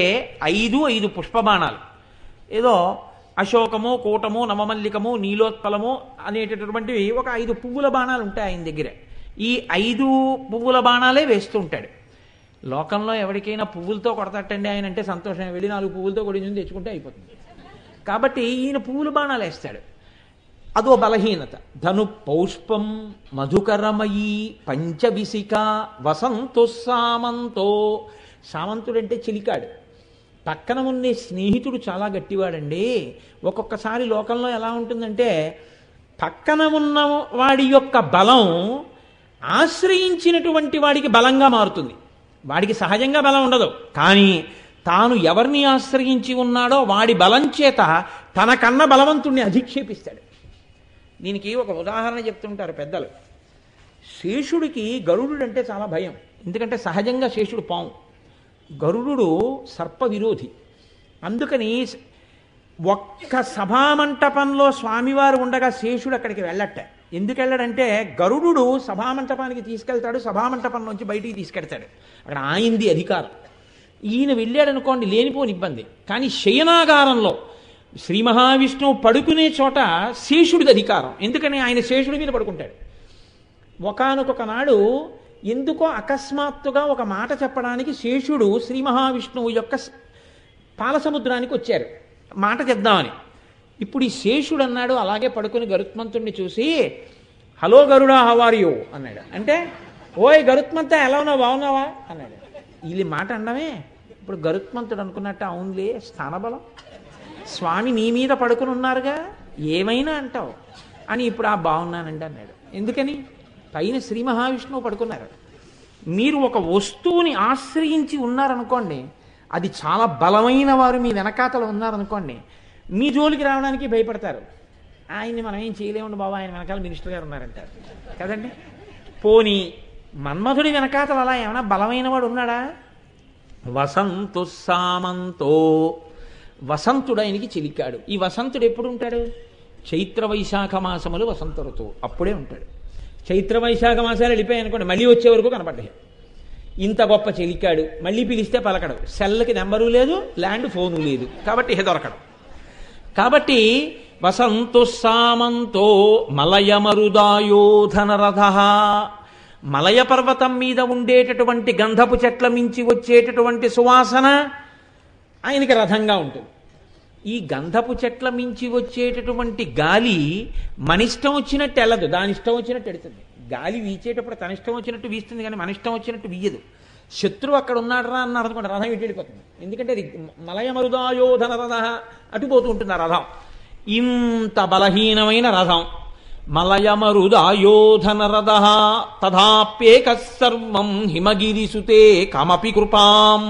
Speaker 2: 5 పుష్పబాణాలు. ఏదో అశోకము, కూటము, నవమల్లికము, నీలోత్పలము అనేటటువంటివి ఒక 5 పువ్వుల బాణాలు ఉంటాయి ఆయన దగ్గర. ఈ 5 పువ్వుల బాణాలే వేస్తూ ఉంటాడు. లోకంలో ఎవరికైనా పువ్వులతో కొడతాటండి ఆయన అంటే సంతోషం. వెళ్ళి 4 పువ్వులతో కొడించుని తెచ్చుకుంటే అయిపోతుంది. కాబట్టి ఈయన పువ్వుల బాణాలు వేస్తాడు. అదో బలహీనత. ధను పౌష్పం మధుకరమయీ పంచవిసిక వసంతు సామంతో. సామంతుడంటే చిలికాడు. పక్కన ఉండే స్నేహితుడు చాలా గట్టివాడండి. ఒక్కొక్కసారి లోకంలో ఎలా ఉంటుందంటే, పక్కన ఉన్న వాడి యొక్క బలం ఆశ్రయించినటువంటి వాడికి బలంగా మారుతుంది. వాడికి సహజంగా బలం ఉండదు, కానీ తాను ఎవరిని ఆశ్రయించి ఉన్నాడో వాడి బలం చేత తనకన్నా బలవంతుణ్ణి అధిక్షేపిస్తాడు. దీనికి ఒక ఉదాహరణ చెప్తుంటారు పెద్దలు. శేషుడికి గరుడు అంటే చాలా భయం. ఎందుకంటే సహజంగా శేషుడు పాము, గరుడు సర్ప విరోధి. అందుకని ఒక్క సభామంటపంలో స్వామివారు ఉండగా శేషుడు అక్కడికి వెళ్ళట. ఎందుకు వెళ్ళడంటే, గరుడు సభామంటపానికి తీసుకెళ్తాడు, సభామంటపం నుంచి బయటికి తీసుకెళ్తాడు. అక్కడ ఆయనది అధికారం. ఈయన వెళ్ళాడనుకోండి లేనిపోని ఇబ్బంది. కానీ శయనాగారంలో శ్రీ మహావిష్ణువు పడుకునే చోట శేషుడిది అధికారం. ఎందుకని ఆయన శేషుడి మీద పడుకుంటాడు. ఒకానొక నాడు ఎందుకో అకస్మాత్తుగా ఒక మాట చెప్పడానికి శేషుడు శ్రీ మహావిష్ణువు యొక్క పాలసముద్రానికి వచ్చారు మాట చెప్దామని. ఇప్పుడు ఈ శేషుడు అన్నాడు, అలాగే పడుకుని గరుత్మంతుడిని చూసి, hello Garuda how are you అన్నాడు. అంటే ఓయ్ గరుత్మంత ఎలా ఉన్నావు, బాగున్నావా అన్నాడు. వీళ్ళు మాట అనడమే. ఇప్పుడు గరుత్మంతుడు అనుకున్నట్టు, అవునులే స్థానబలం, స్వామి నీ మీద పడుకుని ఉన్నారుగా, ఏమైనా అంటావు అని. ఇప్పుడు బాగున్నానండి అన్నాడు. ఎందుకని? పైన శ్రీ మహావిష్ణువు పడుకున్నారు. మీరు ఒక వస్తువుని ఆశ్రయించి ఉన్నారనుకోండి, అది చాలా బలమైన వారు మీ వెనకాతలు ఉన్నారనుకోండి, మీ జోలికి రావడానికి భయపడతారు. ఆయన్ని మనం ఏం చేయలేము బాబా, ఆయన వెనకాల మినిస్టర్ గారు ఉన్నారంటారు కదండి. పోనీ మన్మధుడి వెనకాతలు అలా ఏమైనా బలమైన వాడు ఉన్నాడా? వసంతు సామంతో. వసంతుడు ఆయనకి చిలికాడు. ఈ వసంతుడు ఎప్పుడు ఉంటాడు? చైత్ర వైశాఖ మాసములు వసంత ఋతువు, అప్పుడే ఉంటాడు. చైత్ర వైశాఖ మాసాలు వెళ్ళిపోయాయి అనుకోండి, మళ్ళీ వచ్చే వరకు కనపడ్డాయి. ఇంత గొప్ప చెలికాడు, మళ్ళీ పిలిస్తే పలకడు, సెల్కి నెంబరు లేదు, ల్యాండ్ ఫోను లేదు, కాబట్టి దొరకడు. కాబట్టి వసంతు సామంతో మలయమరుదాయోధనరథ. మలయ పర్వతం మీద ఉండేటటువంటి గంధపు చెట్ల మించి వచ్చేటటువంటి సువాసన ఆయనకి రథంగా ఉంటుంది. ఈ గంధపు చెట్ల మించి వచ్చేటటువంటి గాలి మనిష్టం వచ్చినట్టు వెళ్ళదు, దాని ఇష్టం వచ్చినట్టు ఎడుతుంది. గాలి వీచేటప్పుడు తన ఇష్టం వచ్చినట్టు వీస్తుంది, కానీ మన ఇష్టం వచ్చినట్టు వీయదు. శత్రువు అక్కడ ఉన్నాడు రా అన్నారు అనుకోండి, రథం ఇటు వెళ్ళిపోతుంది. ఎందుకంటే అది మలయమరుదాయోధన రథ, అటుపోతూ ఉంటుంది ఆ రథం. ఇంత బలహీనమైన రథం. మలయమరుదాయోధన రథ తథాప్యేక సర్వం హిమగిరిసుతే కమపి కృపాం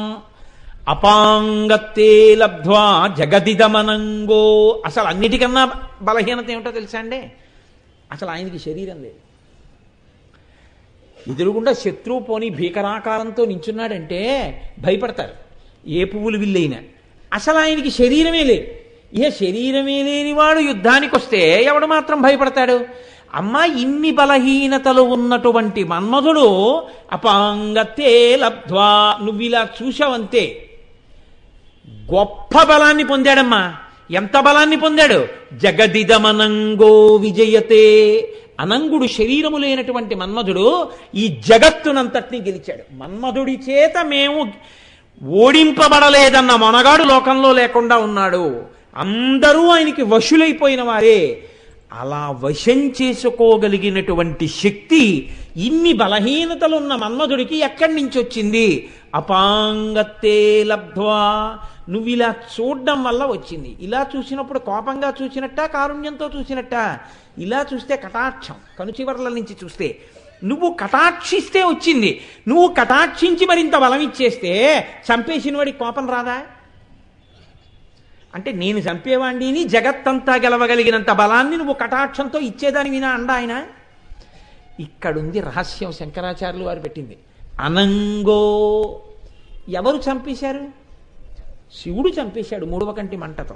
Speaker 2: అపాంగత్తే లబ్ధ్వా జగదిదమనంగో. అసలు అన్నిటికన్నా బలహీనత ఏమిటో తెలుసా అండి? అసలు ఆయనకి శరీరం లేదు. ఎదురుగుండా శత్రువు పోని భీకరాకారంతో నించున్నాడంటే భయపడతారు ఏ పువ్వులు విల్లైనా. అసలు ఆయనకి శరీరమే లేదు. ఇక శరీరమే లేనివాడు యుద్ధానికి వస్తే ఎవడు మాత్రం భయపడతాడు? అమ్మ ఇన్ని బలహీనతలు ఉన్నటువంటి మన్మధుడు అపాంగతే లబ్ధ్వా, నువ్వు ఇలా చూశావంతే గొప్ప బలాన్ని పొందాడమ్మా. ఎంత బలాన్ని పొందాడు? జగదిదమనంగో విజయతే. అనంగుడు శరీరము లేనటువంటి మన్మధుడు ఈ జగత్తునంతటినీ గెలిచాడు. మన్మధుడి చేత మేము ఓడింపబడలేదన్న మొనగాడు లోకంలో లేకుండా ఉన్నాడు. అందరూ ఆయనకి వశులైపోయిన వారే. అలా వశం చేసుకోగలిగినటువంటి శక్తి ఇన్ని బలహీనతలున్న మన్మధుడికి ఎక్కడి నుంచి వచ్చింది? అపాంగతే లబ్ధ్వా, నువ్వు ఇలా చూడడం వల్ల వచ్చింది. ఇలా చూసినప్పుడు కోపంగా చూసినట్ట, కారుణ్యంతో చూసినట్ట? ఇలా చూస్తే కటాక్షం, కనుచివర్ల నుంచి చూస్తే. నువ్వు కటాక్షిస్తే వచ్చింది. నువ్వు కటాక్షించి మరింత బలం ఇచ్చేస్తే చంపేసిన వాడికి కోపం రాదా? అంటే నేను చంపేవాడిని, జగత్తంతా గెలవగలిగినంత బలాన్ని నువ్వు కటాక్షంతో ఇచ్చేదాని వినా అండ ఆయన. ఇక్కడుంది రహస్యం, శంకరాచార్యులు వారు పెట్టింది. అనంగో, ఎవరు చంపేశారు? శివుడు చంపేశాడు మూడవ కంటి మంటతో.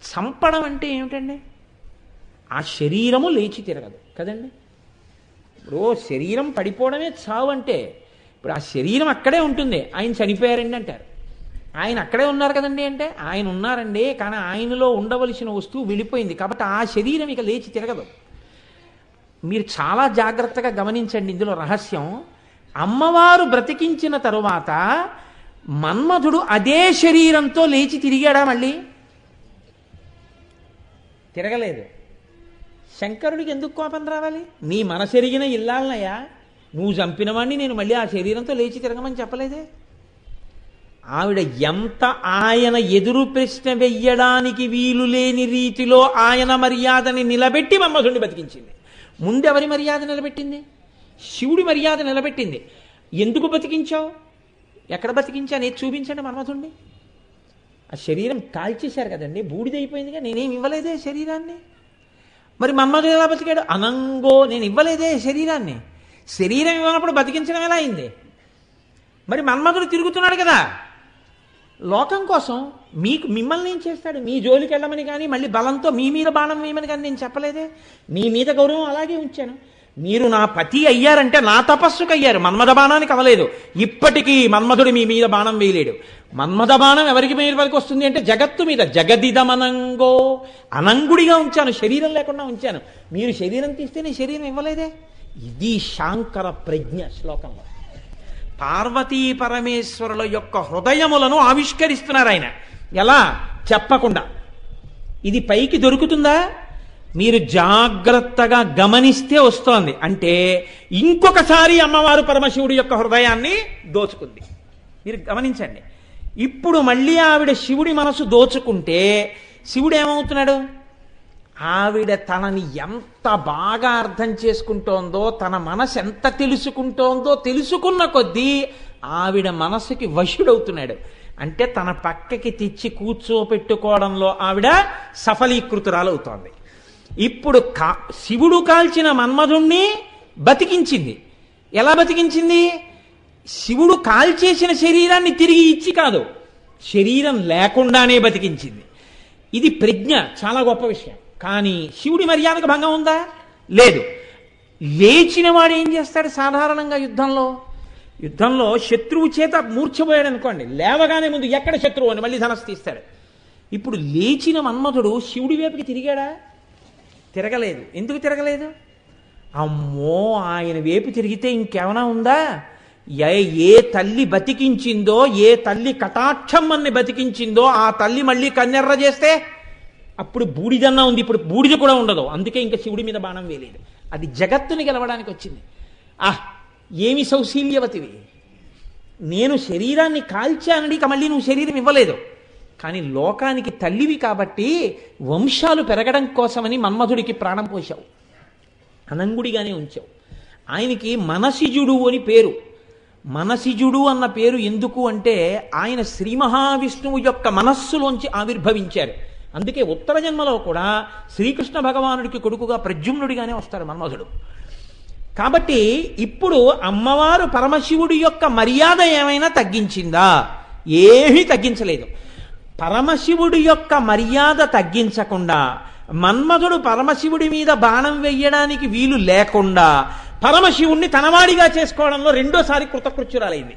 Speaker 2: చంపడం అంటే ఏమిటండి? ఆ శరీరము లేచి తిరగదు కదండి. ఇప్పుడు శరీరం పడిపోవడమే చావు అంటే, ఇప్పుడు ఆ శరీరం అక్కడే ఉంటుంది. ఆయన చనిపోయారండి అంటారు. ఆయన అక్కడే ఉన్నారు కదండి అంటే, ఆయన ఉన్నారండి, కానీ ఆయనలో ఉండవలసిన వస్తువు వెళ్ళిపోయింది కాబట్టి ఆ శరీరం ఇక లేచి తిరగదు. మీరు చాలా జాగ్రత్తగా గమనించండి ఇందులో రహస్యం. అమ్మవారు బ్రతికించిన తరువాత మన్మధుడు అదే శరీరంతో లేచి తిరిగాడా? మళ్ళీ తిరగలేదు. శంకరుడికి ఎందుకు కోపం రావాలి? నీ మనసెరిగిన ఇల్లాలనయ్యా, నువ్వు చంపిన వాడిని నేను మళ్ళీ ఆ శరీరంతో లేచి తిరగమని చెప్పలేదే. ఆవిడ ఎంత ఆయన ఎదురు ప్రశ్న వెయ్యడానికి వీలు లేని రీతిలో ఆయన మర్యాదని నిలబెట్టి మన్మధుడిని బతికించింది. ముందెవరి మర్యాద నిలబెట్టింది? శివుడి మర్యాద నిలబెట్టింది. ఎందుకు బతికించావు? ఎక్కడ బతికించా? నేను చూపించండి మన్మధుడిని. ఆ శరీరం కాల్చేశారు కదండి, బూడిదైపోయిందిగా. నేనేం ఇవ్వలేదే శరీరాన్ని. మరి మన్మధుడు ఎలా బతికాడు? అనంగో, నేను ఇవ్వలేదే శరీరాన్ని. శరీరం ఇవ్వనప్పుడు బతికించడం ఎలా అయింది? మరి మన్మధుడు తిరుగుతున్నాడు కదా లోకం కోసం. మిమ్మల్ని ఏం చేస్తాడు? మీ జోలికి వెళ్ళమని కానీ మళ్ళీ బలంతో మీ మీద బాణం వేయమని కానీ నేను చెప్పలేదే. మీ మీద గౌరవం అలాగే ఉంచాను. మీరు నా పతి అయ్యారంటే నా తపస్సుకు అయ్యారు, మన్మథ బాణానికి అవ్వలేదు. ఇప్పటికీ మన్మధుడు మీ మీద బాణం వేయలేడు. మన్మథ బాణం ఎవరికి మీద వరకు వస్తుంది అంటే జగత్తు మీద. జగదిదమనంగో, అనంగుడిగా ఉంచాను, శరీరం లేకుండా ఉంచాను. మీరు శరీరం తీస్తే నేను శరీరం ఇవ్వలేదే. ఇది శాంకర ప్రజ్ఞ. శ్లోకంలో పార్వతీ పరమేశ్వరుల యొక్క హృదయములను ఆవిష్కరిస్తున్నారు ఆయన. ఎలా? చెప్పకుండా. ఇది పైకి దొరుకుతుందా? మీరు జాగ్రత్తగా గమనిస్తే వస్తోంది. అంటే ఇంకొకసారి అమ్మవారు పరమశివుడి యొక్క హృదయాన్ని దోచుకుంది. మీరు గమనించండి. ఇప్పుడు మళ్ళీ ఆవిడ శివుడి మనసు దోచుకుంటే శివుడు ఏమవుతున్నాడు? ఆవిడ తనని ఎంత బాగా అర్థం చేసుకుంటోందో, తన మనసు ఎంత తెలుసుకుంటోందో తెలుసుకున్న కొద్దీ ఆవిడ మనసుకి వశుడవుతున్నాడు. అంటే తన పక్కకి తెచ్చి కూర్చోపెట్టుకోవడంలో ఆవిడ సఫలీకృతురాలవుతోంది. ఇప్పుడు శివుడు కాల్చిన మన్మధుణ్ణి బతికించింది. ఎలా బతికించింది? శివుడు కాల్చేసిన శరీరాన్ని తిరిగి ఇచ్చి కాదు, శరీరం లేకుండానే బతికించింది. ఇది ప్రజ్ఞ, చాలా గొప్ప విషయం. కానీ శివుడి మర్యాదకు భంగం ఉందా? లేదు. లేచిన వాడు ఏం చేస్తాడు? సాధారణంగా యుద్ధంలో శత్రువు చేత మూర్ఛపోయాడు అనుకోండి, లేవగానే ముందు ఎక్కడ శత్రువు అని మళ్ళీ ధనస్సు తీస్తాడు. ఇప్పుడు లేచిన మన్మధుడు శివుడి వైపుకి తిరిగాడా? తిరగలేదు. ఎందుకు తిరగలేదు? అమ్మో, ఆయన వైపు తిరిగితే ఇంకేమైనా ఉందా? ఏ తల్లి బతికించిందో, ఏ తల్లి కటాక్షమ్మని బతికించిందో ఆ తల్లి మళ్ళీ కన్నెర్ర చేస్తే అప్పుడు బూడిదన్నా ఉంది, ఇప్పుడు బూడిద కూడా ఉండదు. అందుకే ఇంకా శివుడి మీద బాణం వేయలేదు. అది జగత్తుని గెలవడానికి వచ్చింది. ఏమి సౌశీల్యవతివి, నేను శరీరాన్ని కాల్చానని ఇక మళ్ళీ నువ్వు శరీరం ఇవ్వలేదు. కానీ లోకానికి తల్లివి కాబట్టి వంశాలు పెరగడం కోసమని మన్మధుడికి ప్రాణం పోశావు, అనంగుడిగానే ఉంచావు. ఆయనకి మనసిజుడు అని పేరు. మనసిజుడు అన్న పేరు ఎందుకు అంటే ఆయన శ్రీ మహావిష్ణువు యొక్క మనస్సులోంచి ఆవిర్భవించారు. అందుకే ఉత్తర జన్మలో కూడా శ్రీకృష్ణ భగవానుడికి కొడుకుగా ప్రద్యుమ్నుడిగానే వస్తాడు మన్మధుడు. కాబట్టి ఇప్పుడు అమ్మవారు పరమశివుడి యొక్క మర్యాద ఏమైనా తగ్గించిందా? ఏమీ తగ్గించలేదు. పరమశివుడి యొక్క మర్యాద తగ్గించకుండా మన్మధుడు పరమశివుడి మీద బాణం వెయ్యడానికి వీలు లేకుండా పరమశివుణ్ణి తనవాడిగా చేసుకోవడంలో రెండోసారి కృతకృత్యురాలైంది.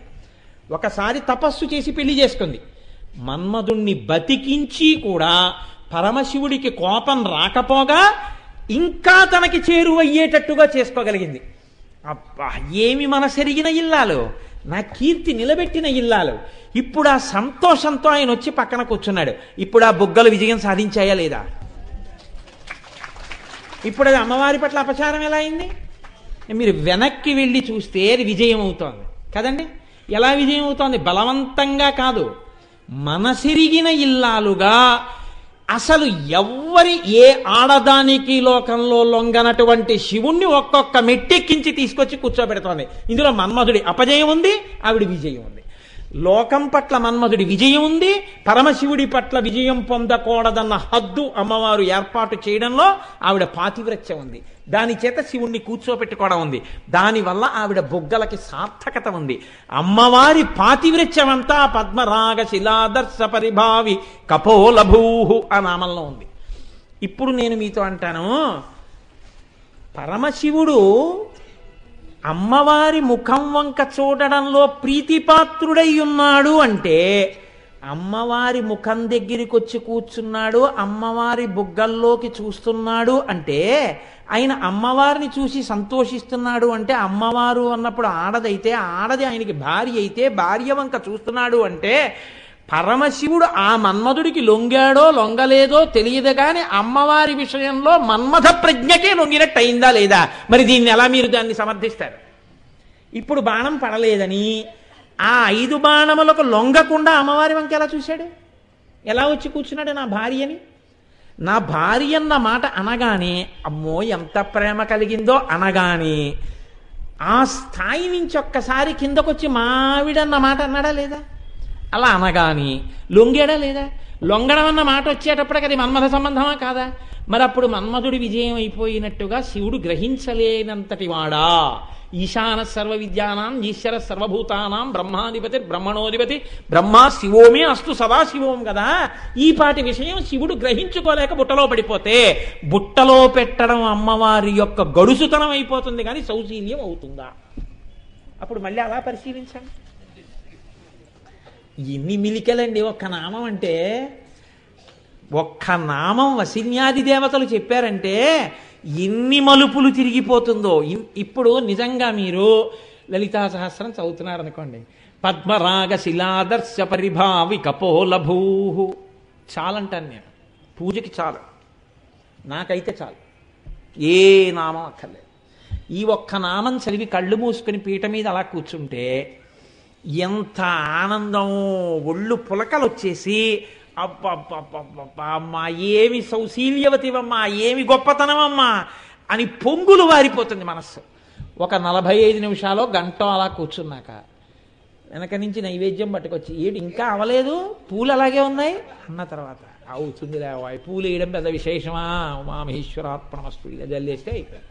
Speaker 2: ఒకసారి తపస్సు చేసి పెళ్లి చేసుకుంది. మన్మధుణ్ణి బతికించి కూడా పరమశివుడికి కోపం రాకపోగా ఇంకా తనకి చేరువయ్యేటట్టుగా చేసుకోగలిగింది. అబ్బా, ఏమి మనసెరిగిన ఇల్లాలు, నా కీర్తి నిలబెట్టిన ఇల్లాలు. ఇప్పుడు ఆ సంతోషంతో ఆయన వచ్చి పక్కన కూర్చున్నాడు. ఇప్పుడు ఆ బుగ్గలు విజయం సాధించాయా లేదా? ఇప్పుడు అది అమ్మవారి పట్ల అపచారం ఎలా అయింది? మీరు వెనక్కి వెళ్ళి చూస్తే అది విజయం అవుతోంది కదండి. ఎలా విజయం అవుతోంది? బలవంతంగా కాదు, మనసిరిగిన ఇల్లాలుగా. అసలు ఎవ్వరి ఏ ఆడదానికి లోకంలో లొంగనటువంటి శివుణ్ణి ఒక్కొక్క మెట్టెక్కించి తీసుకొచ్చి కూర్చోబెడుతోంది. ఇందులో మన్మధుడి అపజయం ఉంది, ఆవిడ విజయం ఉంది. లోకం పట్ల మన్మధుడి విజయం ఉంది, పరమశివుడి పట్ల విజయం పొందకూడదన్న హద్దు అమ్మవారు ఏర్పాటు చేయడంలో ఆవిడ పాతివ్రత్యం ఉంది. దాని చేత శివుణ్ణి కూర్చోపెట్టుకోవడం ఉంది. దానివల్ల ఆవిడ బొగ్గలకి సార్థకత ఉంది. అమ్మవారి పాతివ్రత్యం అంతా పద్మరాగ శిలాదర్శ పరిభావి కపోలభూహు ఆ నామంలో ఉంది. ఇప్పుడు నేను మీతో అంటాను, పరమశివుడు అమ్మవారి ముఖం వంక చూడడంలో ప్రీతిపాత్రుడై ఉన్నాడు అంటే, అమ్మవారి ముఖం దగ్గరికి వచ్చి కూర్చున్నాడు, అమ్మవారి బుగ్గల్లోకి చూస్తున్నాడు అంటే, ఆయన అమ్మవారిని చూసి సంతోషిస్తున్నాడు అంటే, అమ్మవారు అన్నప్పుడు ఆడదైతే ఆడది ఆయనకి భార్య అయితే భార్య వంక చూస్తున్నాడు అంటే, పరమశివుడు ఆ మన్మధుడికి లొంగాడో లొంగలేదో తెలియదు కానీ అమ్మవారి విషయంలో మన్మథ ప్రజ్ఞకే లొంగినట్టు అయిందా లేదా? మరి దీన్ని ఎలా మీరు దాన్ని సమర్థిస్తారు? ఇప్పుడు బాణం పడలేదని ఆ 5 బాణములకు లొంగకుండా అమ్మవారి వంక ఎలా చూశాడు? ఎలా వచ్చి కూర్చున్నాడు నా భార్యని? నా భార్య అన్న మాట అనగానే అమ్మో ఎంత ప్రేమ కలిగిందో అనగానే ఆ స్థాయి నుంచి ఒక్కసారి కిందకొచ్చి మావిడన్న మాట అన్నాడా లేదా? అలా అనగాని లొంగాడా లేదా? లొంగడం అన్న మాట వచ్చేటప్పటికి అది మన్మథ సంబంధమా కాదా? మరి అప్పుడు మన్మధుడి విజయం అయిపోయినట్టుగా శివుడు గ్రహించలేనంతటి వాడా? ఈశాన సర్వ విద్యానాం ఈశ్వర సర్వభూతానాం బ్రహ్మాధిపతి బ్రహ్మణోధిపతి బ్రహ్మ శివోమే అస్తు సదా శివోం కదా. ఈ పాటి విషయం శివుడు గ్రహించుకోలేక బుట్టలో పడిపోతే బుట్టలో పెట్టడం అమ్మవారి యొక్క గడుసుతనం అయిపోతుంది కానీ సౌశీల్యం అవుతుందా? అప్పుడు మళ్ళీ అలా పరిశీలించండి. ఎన్ని మిలికలండి ఒక్క నామం అంటే. ఒక్క నామం వసిన్యాది దేవతలు చెప్పారంటే ఎన్ని మలుపులు తిరిగిపోతుందో. ఇప్పుడు నిజంగా మీరు లలితా సహస్రం చదువుతున్నారనుకోండి, పద్మరాగ శిలాదర్శ పరిభావి కపోలభూ చాలంటాను నేను. పూజకి చాలు, నాకైతే చాలు, ఏ నామం అక్కర్లేదు. ఈ ఒక్క నామం చదివి కళ్ళు మూసుకొని పీట మీద అలా కూర్చుంటే ఎంత ఆనందం, ఒళ్ళు పులకలు వచ్చేసి అబ్బబ్బబ్బబ్బా అమ్మా ఏమి సౌశీల్యవతివమ్మా, ఏమి గొప్పతనమమ్మా అని పొంగులు వారిపోతుంది మనస్సు. ఒక 45 నిమిషాలు గంట అలా కూర్చున్నాక వెనక నుంచి నైవేద్యం పట్టుకొచ్చి ఏడు ఇంకా అవలేదు, పూలు అలాగే ఉన్నాయి అన్న తర్వాత అవుతుంది లేవా, పూలు వేయడం పెద్ద విశేషమా, ఉమామహేశ్వరార్పణమస్తు ఇలా జల్లేస్తే అయిపోయింది.